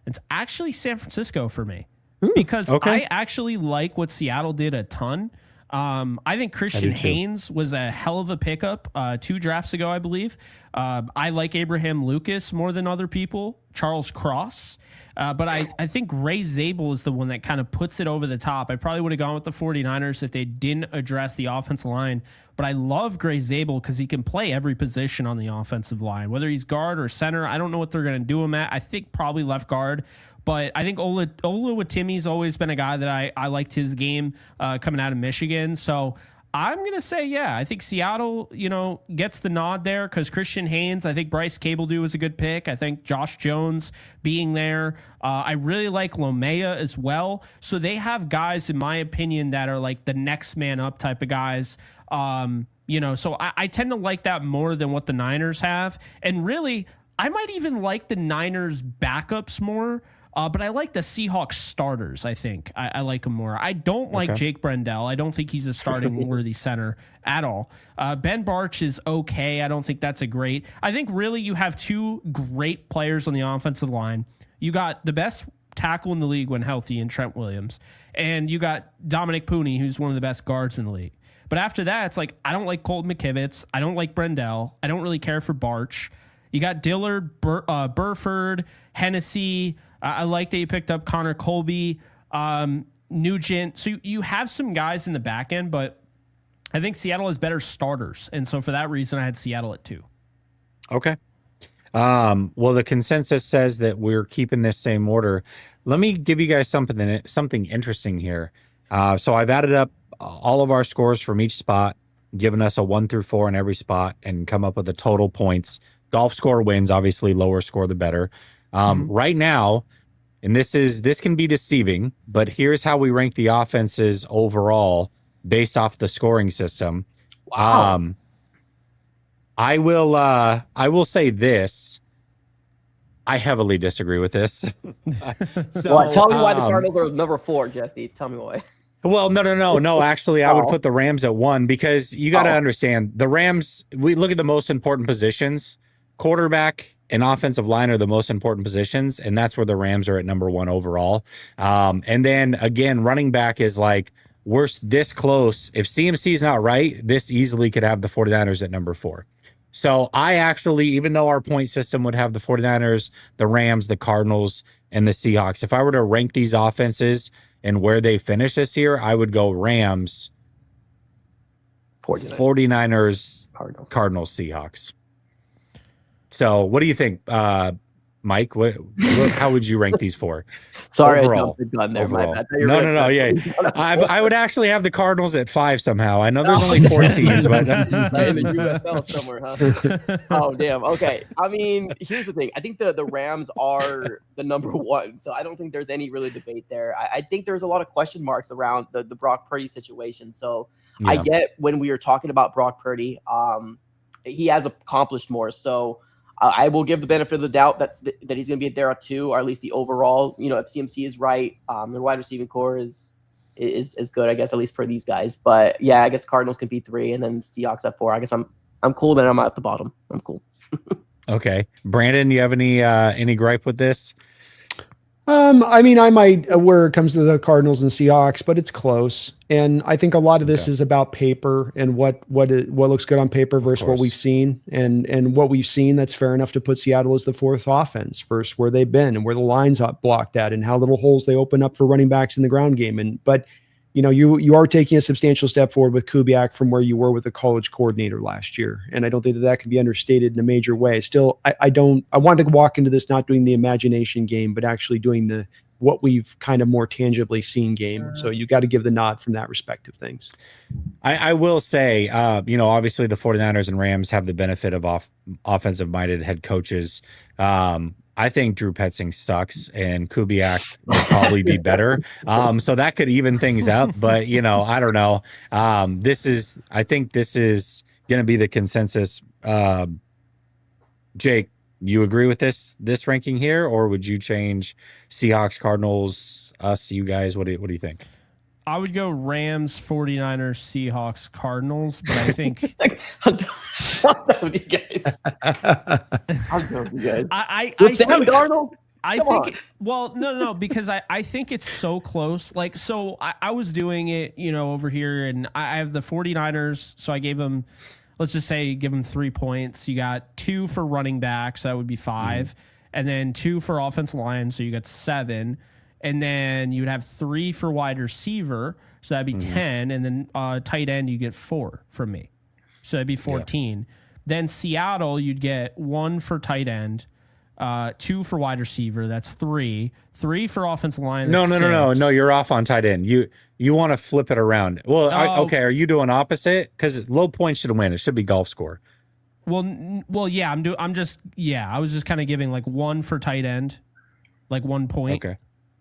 it's actually San Francisco for me because I actually like what Seattle did a ton. I think Christian Haynes was a hell of a pickup 2 drafts ago, I believe. I like Abraham Lucas more than other people, Charles Cross. But I think Ray Zabel is the one that kind of puts it over the top. I probably would have gone with the 49ers if they didn't address the offensive line. But I love Gray Zabel because he can play every position on the offensive line, whether he's guard or center. I don't know what they're going to do him at. I think probably left guard. But I think Oluwatimi's always been a guy that I liked his game coming out of Michigan. So I'm going to say, I think Seattle, gets the nod there because Christian Haynes, I think Bryce Cabledew was a good pick. I think Josh Jones being there. I really like Lomea as well. So they have guys, in my opinion, that are like the next man up type of guys. So I tend to like that more than what the Niners have. And really, I might even like the Niners backups more. But I like the Seahawks starters, I think. I like them more. I don't like Jake Brendel. I don't think he's a starting worthy center at all. Ben Barch is okay. I don't think that's a great. I think really you have 2 great players on the offensive line. You got the best tackle in the league when healthy in Trent Williams. And you got Dominic Pooney, who's one of the best guards in the league. But after that, it's like, I don't like Colton McKivitz. I don't like Brendel. I don't really care for Barch. You got Dillard, Burford, Hennessy. I like that you picked up Connor Colby, Nugent. So you have some guys in the back end, but I think Seattle has better starters. And so for that reason, I had Seattle at 2. Okay. Well, the consensus says that we're keeping this same order. Let me give you guys something interesting here. So I've added up all of our scores from each spot, given us a 1 through 4 in every spot, and come up with the total points. Golf score wins, obviously lower score the better. Right now, and this can be deceiving, but here's how we rank the offenses overall based off the scoring system. Wow. I will say this. I heavily disagree with this. So, tell me why the Cardinals are number 4, Jesse. Tell me why. Well, no. Actually, I would put the Rams at 1 because you got to understand the Rams. We look at the most important positions. Quarterback and offensive line are the most important positions, and that's where the Rams are at number 1 overall. And then again, running back is like we're this close. If CMC is not right, this easily could have the 49ers at number 4. So I actually, even though our point system would have the 49ers, the Rams, the Cardinals, and the Seahawks, if I were to rank these offenses and where they finish this year, I would go Rams, 49ers, Cardinals, Seahawks. So what do you think, Mike? How would you rank these 4? Sorry, overall, I jumped the gun there. Overall. My bad. No. Yeah, I would actually have the Cardinals at 5 somehow. I know there's only 4 teams, but in the UFL somewhere, huh? Oh, damn. Okay. I mean, here's the thing. I think the Rams are the number 1, so I don't think there's any really debate there. I think there's a lot of question marks around the Brock Purdy situation. So yeah. I get when we were talking about Brock Purdy, he has accomplished more. So I will give the benefit of the doubt that he's going to be there at 2, or at least the overall. If CMC is right, the wide receiving core is good, I guess, at least for these guys. But yeah, I guess Cardinals can be 3, and then Seahawks at 4. I guess I'm cool that I'm at the bottom. I'm cool. Okay, Brandon, you have any gripe with this? I mean, I might where it comes to the Cardinals and Seahawks, but it's close. And I think a lot of this is about paper and what looks good on paper versus what we've seen. And what we've seen, that's fair enough to put Seattle as the 4th offense versus where they've been and where the lines up blocked at and how little holes they open up for running backs in the ground game. But you are taking a substantial step forward with Kubiak from where you were with the college coordinator last year. And I don't think that can be understated in a major way. Still, I wanted to walk into this not doing the imagination game, but actually doing what we've kind of more tangibly seen game. So you got to give the nod from that respect of things. I will say, obviously the 49ers and Rams have the benefit of offensive-minded head coaches. I think Drew Petzing sucks, and Kubiak will probably be better. So that could even things up. But I don't know. I think this is going to be the consensus. Jake, you agree with this ranking here, or would you change Seahawks, Cardinals, us, you guys? What do you think? I would go Rams, 49ers, Seahawks, Cardinals, but I think I'm done with you guys. I'm done with you guys. I Sam think, Darnold? I Come think on. well, no, because I think it's so close. Like, so I was doing it, over here, and I have the 49ers, so I gave them, let's just say, give them 3 points. You got 2 for running back, so that would be 5, and then 2 for offensive line, so you got 7. And then you'd have 3 for wide receiver, so that'd be 10. And then tight end, you get 4 from me, so that'd be 14. Yeah. Then Seattle, you'd get 1 for tight end, 2 for wide receiver. That's 3. 3 for offensive line. No. You're off on tight end. You want to flip it around. Well, okay. Are you doing opposite? Because low points should win. It should be golf score. Well, yeah. I was just kind of giving like 1 for tight end, like 1 point. Okay.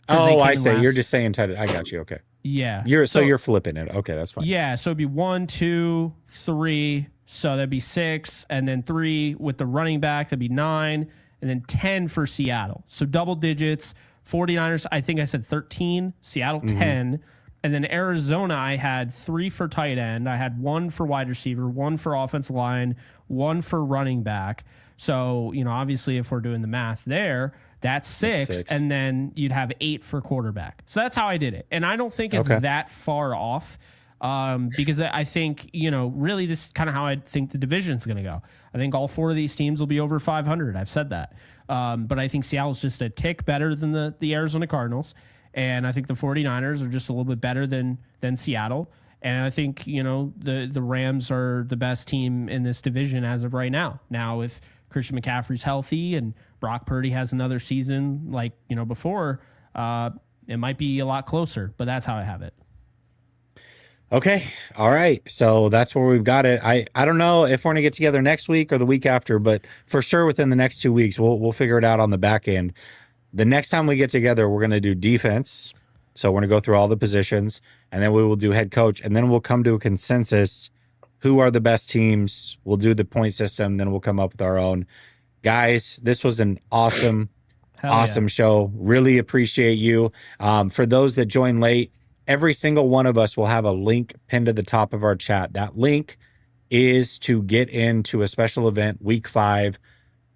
Oh, I see. You're just saying tight end. I got you. Okay. Yeah. You're flipping it. Okay, that's fine. Yeah. So it'd be 1, 2, 3. So that'd be 6, and then 3 with the running back. That'd be 9, and then 10 for Seattle. So double digits. 49ers, I think I said 13. Seattle 10. And then Arizona, I had 3 for tight end. I had 1 for wide receiver, 1 for offensive line, 1 for running back. So, obviously, if we're doing the math there, that's 6, and then you'd have 8 for quarterback. So that's how I did it. And I don't think it's that far off, because I think, really this is kind of how I think the division's going to go. I think all 4 of these teams will be over 500. I've said that. But I think Seattle's just a tick better than the Arizona Cardinals. And I think the 49ers are just a little bit better than Seattle. And I think, the Rams are the best team in this division as of right now. Now, if Christian McCaffrey's healthy and Brock Purdy has another season like, before, it might be a lot closer, but that's how I have it. Okay. All right. So that's where we've got it. I don't know if we're going to get together next week or the week after, but for sure within the next 2 weeks, we'll figure it out on the back end. The next time we get together, we're going to do defense. So we're going to go through all the positions, and then we will do head coach, and then we'll come to a consensus. Who are the best teams? We'll do the point system. Then we'll come up with our own. Guys, this was an awesome show. Really appreciate you. For those that join late, every single one of us will have a link pinned to the top of our chat. That link is to get into a special event, week 5,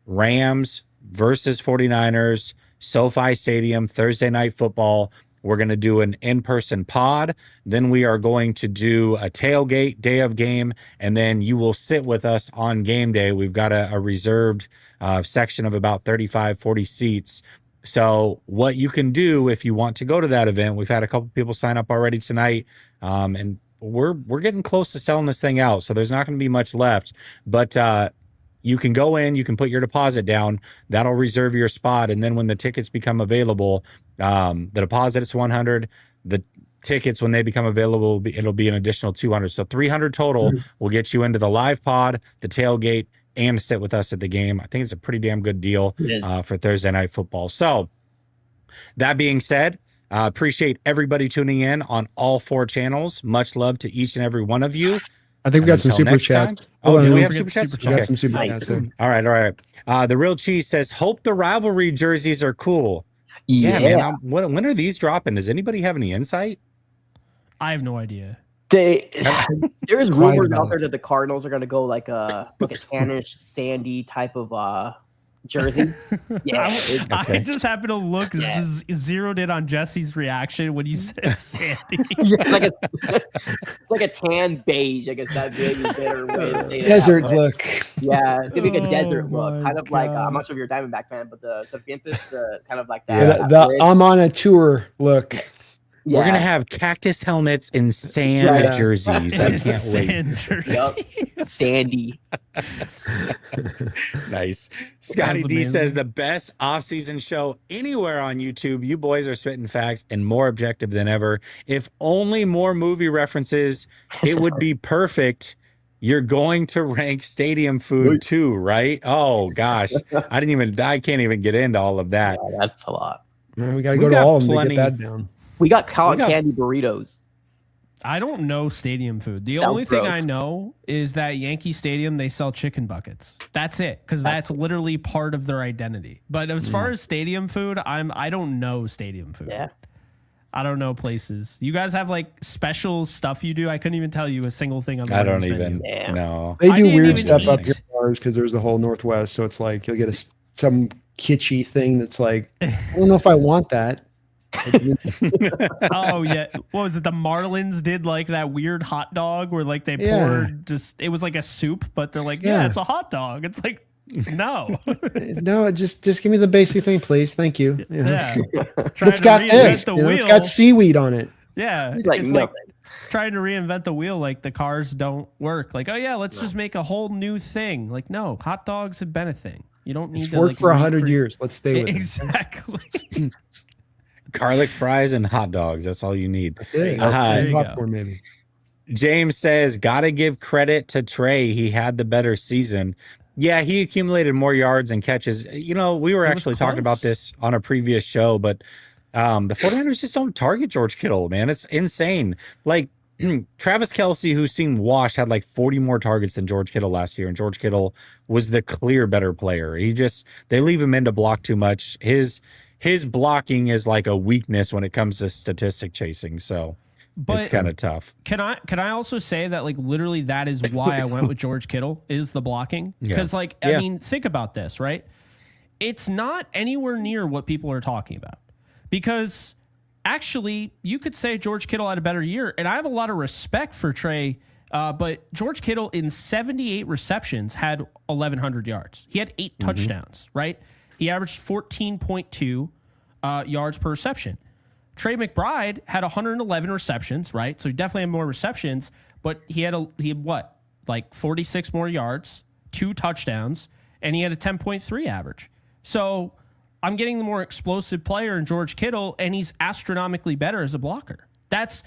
Rams versus 49ers, SoFi Stadium, Thursday Night Football. We're going to do an in-person pod. Then we are going to do a tailgate day of game, and then you will sit with us on game day. We've got a reserved section of about 35, 40 seats. So what you can do if you want to go to that event, we've had a couple people sign up already tonight, and we're getting close to selling this thing out. So there's not going to be much left, but you can go in, you can put your deposit down. That'll reserve your spot. And then when the tickets become available, the deposit is $100. The tickets, when they become available, it'll be an additional $200. So $300 total will get you into the live pod, the tailgate, and sit with us at the game. I think it's a pretty damn good deal for Thursday Night Football. So that being said, appreciate everybody tuning in on all 4 channels. Much love to each and every one of you. I think we got some super chats. Oh, do we have super chats? We got some super chats. All right. The Real Cheese says, hope the rivalry jerseys are cool. Yeah, man. When are these dropping? Does anybody have any insight? I have no idea. There's rumors out there that the Cardinals are going to go like a tannish, sandy type of jersey. Yeah, I just happened to look, zeroed in on Jesse's reaction when you said sandy. Yeah, like a tan beige. I guess that'd be a better way to say it. Desert look. Yeah, it's gonna be like a desert look, kind of like I'm not sure if you're a Diamondback fan, but the Serpientes, kind of like that. I'm on a tour look. We're gonna Yeah. have cactus helmets and sand Yeah. jerseys. I can't wait. Sand jerseys. Sandy. Nice. Scotty That's D says amazing. the best off-season show anywhere on YouTube. You boys are spitting facts and more objective than ever. If only more movie references, it would be perfect. You're going to rank stadium food too, right? Oh gosh. I can't even get into all of that. Yeah, that's a lot. We got to We go to got all of them plenty- to get that down. We got We got- candy burritos. I don't know stadium food. The Sounds only thing gross. I know is that Yankee Stadium, they sell chicken buckets. That's it, because that's literally part of their identity. But as far as stadium food, I don't know stadium food. Yeah. I don't know places. You guys have like special stuff you do. I couldn't even tell you a single thing on the I don't Rams even menu. Yeah. know. They I do didn't weird even stuff up eat. here bars because there's the whole Northwest. So it's like you'll get some kitschy thing that's like, I don't know if I want that. Oh yeah, what was it? The Marlins did like that weird hot dog where like they Yeah. poured it was like a soup, but they're like, yeah, Yeah. it's a hot dog. It's like, no, No, just give me the basic thing, please. Thank you. yeah. But Trying it's to got reinvent this. the You know, wheel. it's got seaweed on it. Yeah, Like it's like nothing. trying to reinvent the wheel. Like the cars don't work. Like, oh yeah, let's just make a whole new thing. Like, no, hot dogs have been a thing. You don't need It's to worked like for 100 recreate- years. Let's stay with it. Exactly. Garlic fries and hot dogs. That's all you need. There you go. popcorn, maybe. James says, gotta give credit to Trey. He had the better season. Yeah, he accumulated more yards and catches. You know, we were It was actually talking about close. this on a previous show, but the 49ers just don't target George Kittle, man. It's insane. Like Travis Kelce, who seemed washed, had like 40 more targets than George Kittle last year, and George Kittle was the clear better player. They leave him in to block too much. His blocking is like a weakness when it comes to statistic chasing, so But it's kind of tough. Can I also say that like literally that is why I went with George Kittle is the blocking? Because like I mean, think about this, right? It's not anywhere near what people are talking about. Because actually, you could say George Kittle had a better year, and I have a lot of respect for Trey. But George Kittle in 78 receptions had 1,100 yards. He had 8 touchdowns, right? He averaged 14.2 yards per reception. Trey McBride had 111 receptions, right? So he definitely had more receptions, but he had what? Like 46 more yards, 2 touchdowns, and he had a 10.3 average. So I'm getting the more explosive player in George Kittle, and he's astronomically better as a blocker. That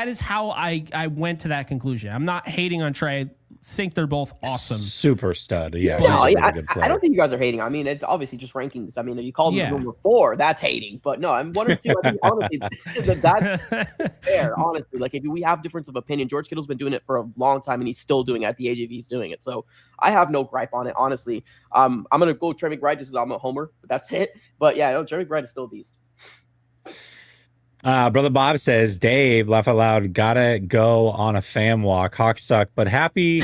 is how I went to that conclusion. I'm not hating on Trey. Think they're both awesome. Super stud. Yeah, No, he's a really good I player. don't think you guys are hating. I mean, it's obviously just rankings. I mean, if you called Yeah. him number 4, that's hating. But no, I'm 1 or 2. I think honestly, that's fair. Honestly, like if we have difference of opinion, George Kittle's been doing it for a long time, and he's still doing it at the age of he's doing it. So I have no gripe on it, honestly. I'm gonna go Trey McBride just as I'm a homer, but that's it. But yeah, no, Trey McBride is still a beast. Brother Bob says, Dave, laugh out loud, gotta go on a fam walk. Hawks suck, but happy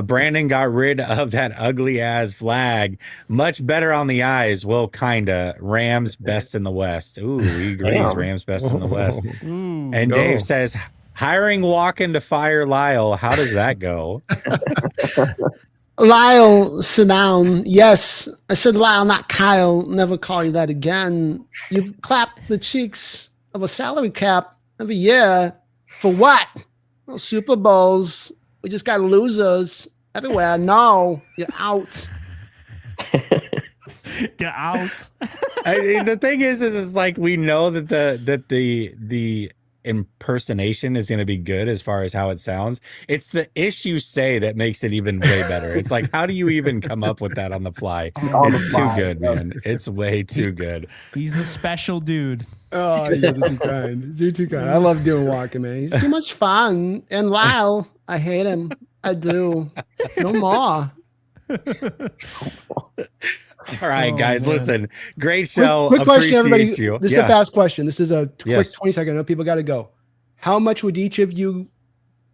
Brandon got rid of that ugly ass flag. Much better on the eyes. Well, kinda. Rams best in the West. Ooh, he agrees. Damn. Rams best in the West. Ooh. And Go. Dave says, hiring Walken to fire Lyle. How does that go? Lyle, sit down. Yes, I said Lyle, not Kyle. Never call you that again. You clap the cheeks of a salary cap every year. For what? Well, Super Bowls. We just got losers everywhere. No, you're out. Get out. The thing is like we know that the impersonation is going to be good as far as how it sounds. It's the ish you say that makes it even way better. It's like, how do you even come up with that on the fly? On the It's too fly, good, yeah. man. It's way too good. He's a special dude. Oh, you guys are too kind. You're too kind. I love doing walking, man. He's Too much fun. And Lyle, I hate him. I do. No more. All right, Oh, guys, man. listen. Great show. Quick question, everybody. Appreciate you. This is a fast question. This is a quick Yes. 20-second. I know people got to go. How much would each of you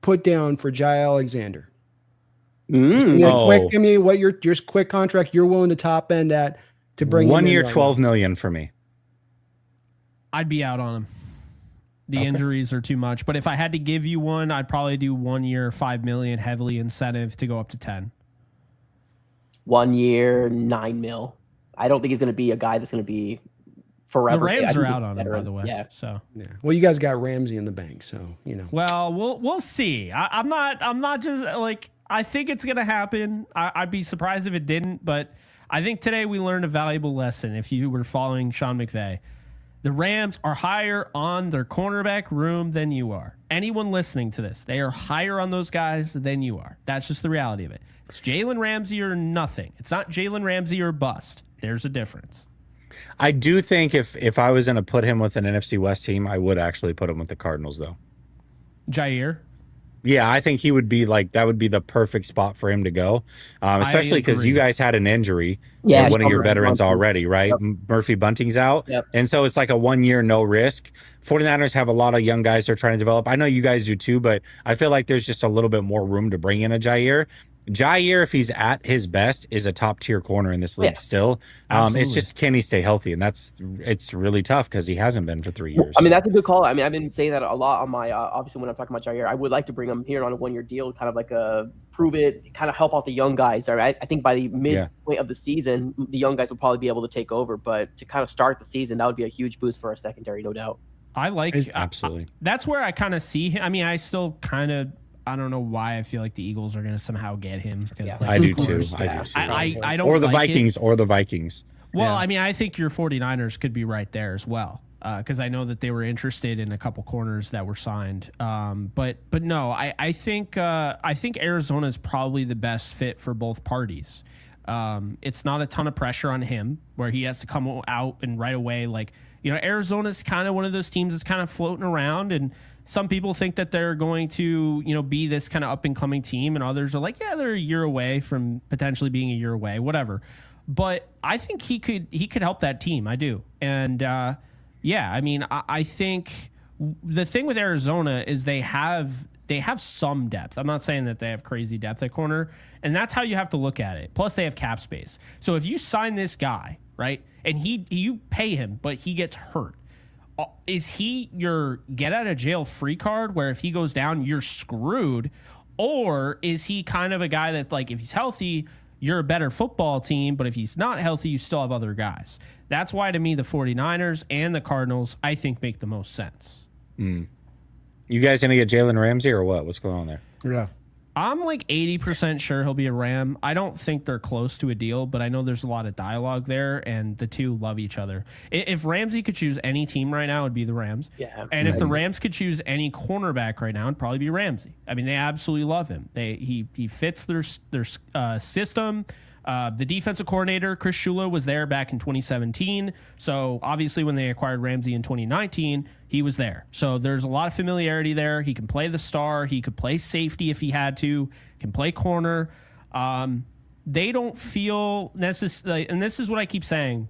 put down for Jai Alexander? Give me a Oh. quick. Give me what your quick contract you're willing to top end at to bring him 1 in year, right now. 12 million for me. I'd be out on him. The injuries are too much. But if I had to give you one, I'd probably do 1 year, 5 million, heavily incentive to go up to 10. 1 year, 9 mil. I don't think he's going to be a guy that's going to be forever. The I Rams think are he's out on him, better. by the way. Yeah. So Yeah. Well, you guys got Ramsey in the bank, so you know. well, we'll see. I'm not just like I think it's gonna happen. I'd be surprised if it didn't, but I think today we learned a valuable lesson. If you were following Sean McVay, the Rams are higher on their cornerback room than you are. Anyone listening to this, they are higher on those guys than you are. That's just the reality of it. It's Jalen Ramsey or nothing. It's not Jalen Ramsey or bust. There's a difference. I do think if I was going to put him with an NFC West team, I would actually put him with the Cardinals, though. Jair. Yeah, I think he would be like that would be the perfect spot for him to go, especially because you guys had an injury. Yeah, one of your veterans Bunting. already, right? Yep. Murphy Bunting's out. Yep. And so it's like a 1 year, no risk. 49ers have a lot of young guys they're trying to develop. I know you guys do too, but I feel like there's just a little bit more room to bring in a Jair. Jair, if he's at his best, is a top tier corner in this league still. It's just, can he stay healthy? And it's really tough because he hasn't been for 3 years. I mean, that's a good call. I mean, I've been saying that a lot on my, obviously when I'm talking about Jair, I would like to bring him here on a 1 year deal, kind of like a prove it, kind of help out the young guys. All right. I think by the midpoint of the season, the young guys will probably be able to take over, but to kind of start the season, that would be a huge boost for our secondary, no doubt. I like absolutely. That's where I kind of see him. I mean, I still kind of. I don't know why I feel like the Eagles are going to somehow get him. Yeah. Like, I do too. I don't or the like Vikings it. or the Vikings. Well, I mean, I think your 49ers could be right there as well. Because I know that they were interested in a couple corners that were signed. But no, I think Arizona is probably the best fit for both parties. It's not a ton of pressure on him where he has to come out and right away. Like, you know, Arizona's kind of one of those teams that's kind of floating around, and some people think that they're going to, you know, be this kind of up and coming team, and others are like, yeah, they're a year away from potentially being a year away, whatever. But I think he could help that team. I do. And yeah, I mean, I think the thing with Arizona is they have some depth. I'm not saying that they have crazy depth at corner, and that's how you have to look at it. Plus, they have cap space. So if you sign this guy, right, and you pay him, but he gets hurt, is he your get out of jail free card where if he goes down, you're screwed? Or is he kind of a guy that, like, if he's healthy, you're a better football team, but if he's not healthy, you still have other guys? That's why, to me, the 49ers and the Cardinals, I think, make the most sense. You guys going to get Jalen Ramsey or what? What's going on there? Yeah. I'm like 80% sure he'll be a Ram. I don't think they're close to a deal, but I know there's a lot of dialogue there, and the two love each other. If Ramsey could choose any team right now, it'd be the Rams. Yeah. And if the Rams could choose any cornerback right now, it'd probably be Ramsey. I mean, they absolutely love him. He fits their system. The defensive coordinator, Chris Shula, was there back in 2017. So obviously when they acquired Ramsey in 2019, he was there. So there's a lot of familiarity there. He can play the star. He could play safety if he had to. Can play corner. They don't feel necessary, and this is what I keep saying.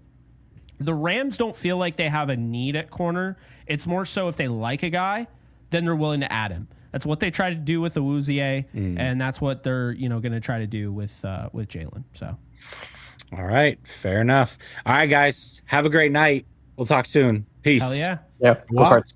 The Rams don't feel like they have a need at corner. It's more so if they like a guy, then they're willing to add him. That's what they try to do with Awuzie, and that's what they're going to try to do with Jalen. So, all right, fair enough. All right, guys, have a great night. We'll talk soon. Peace. hell yeah. Yeah. Go Cards.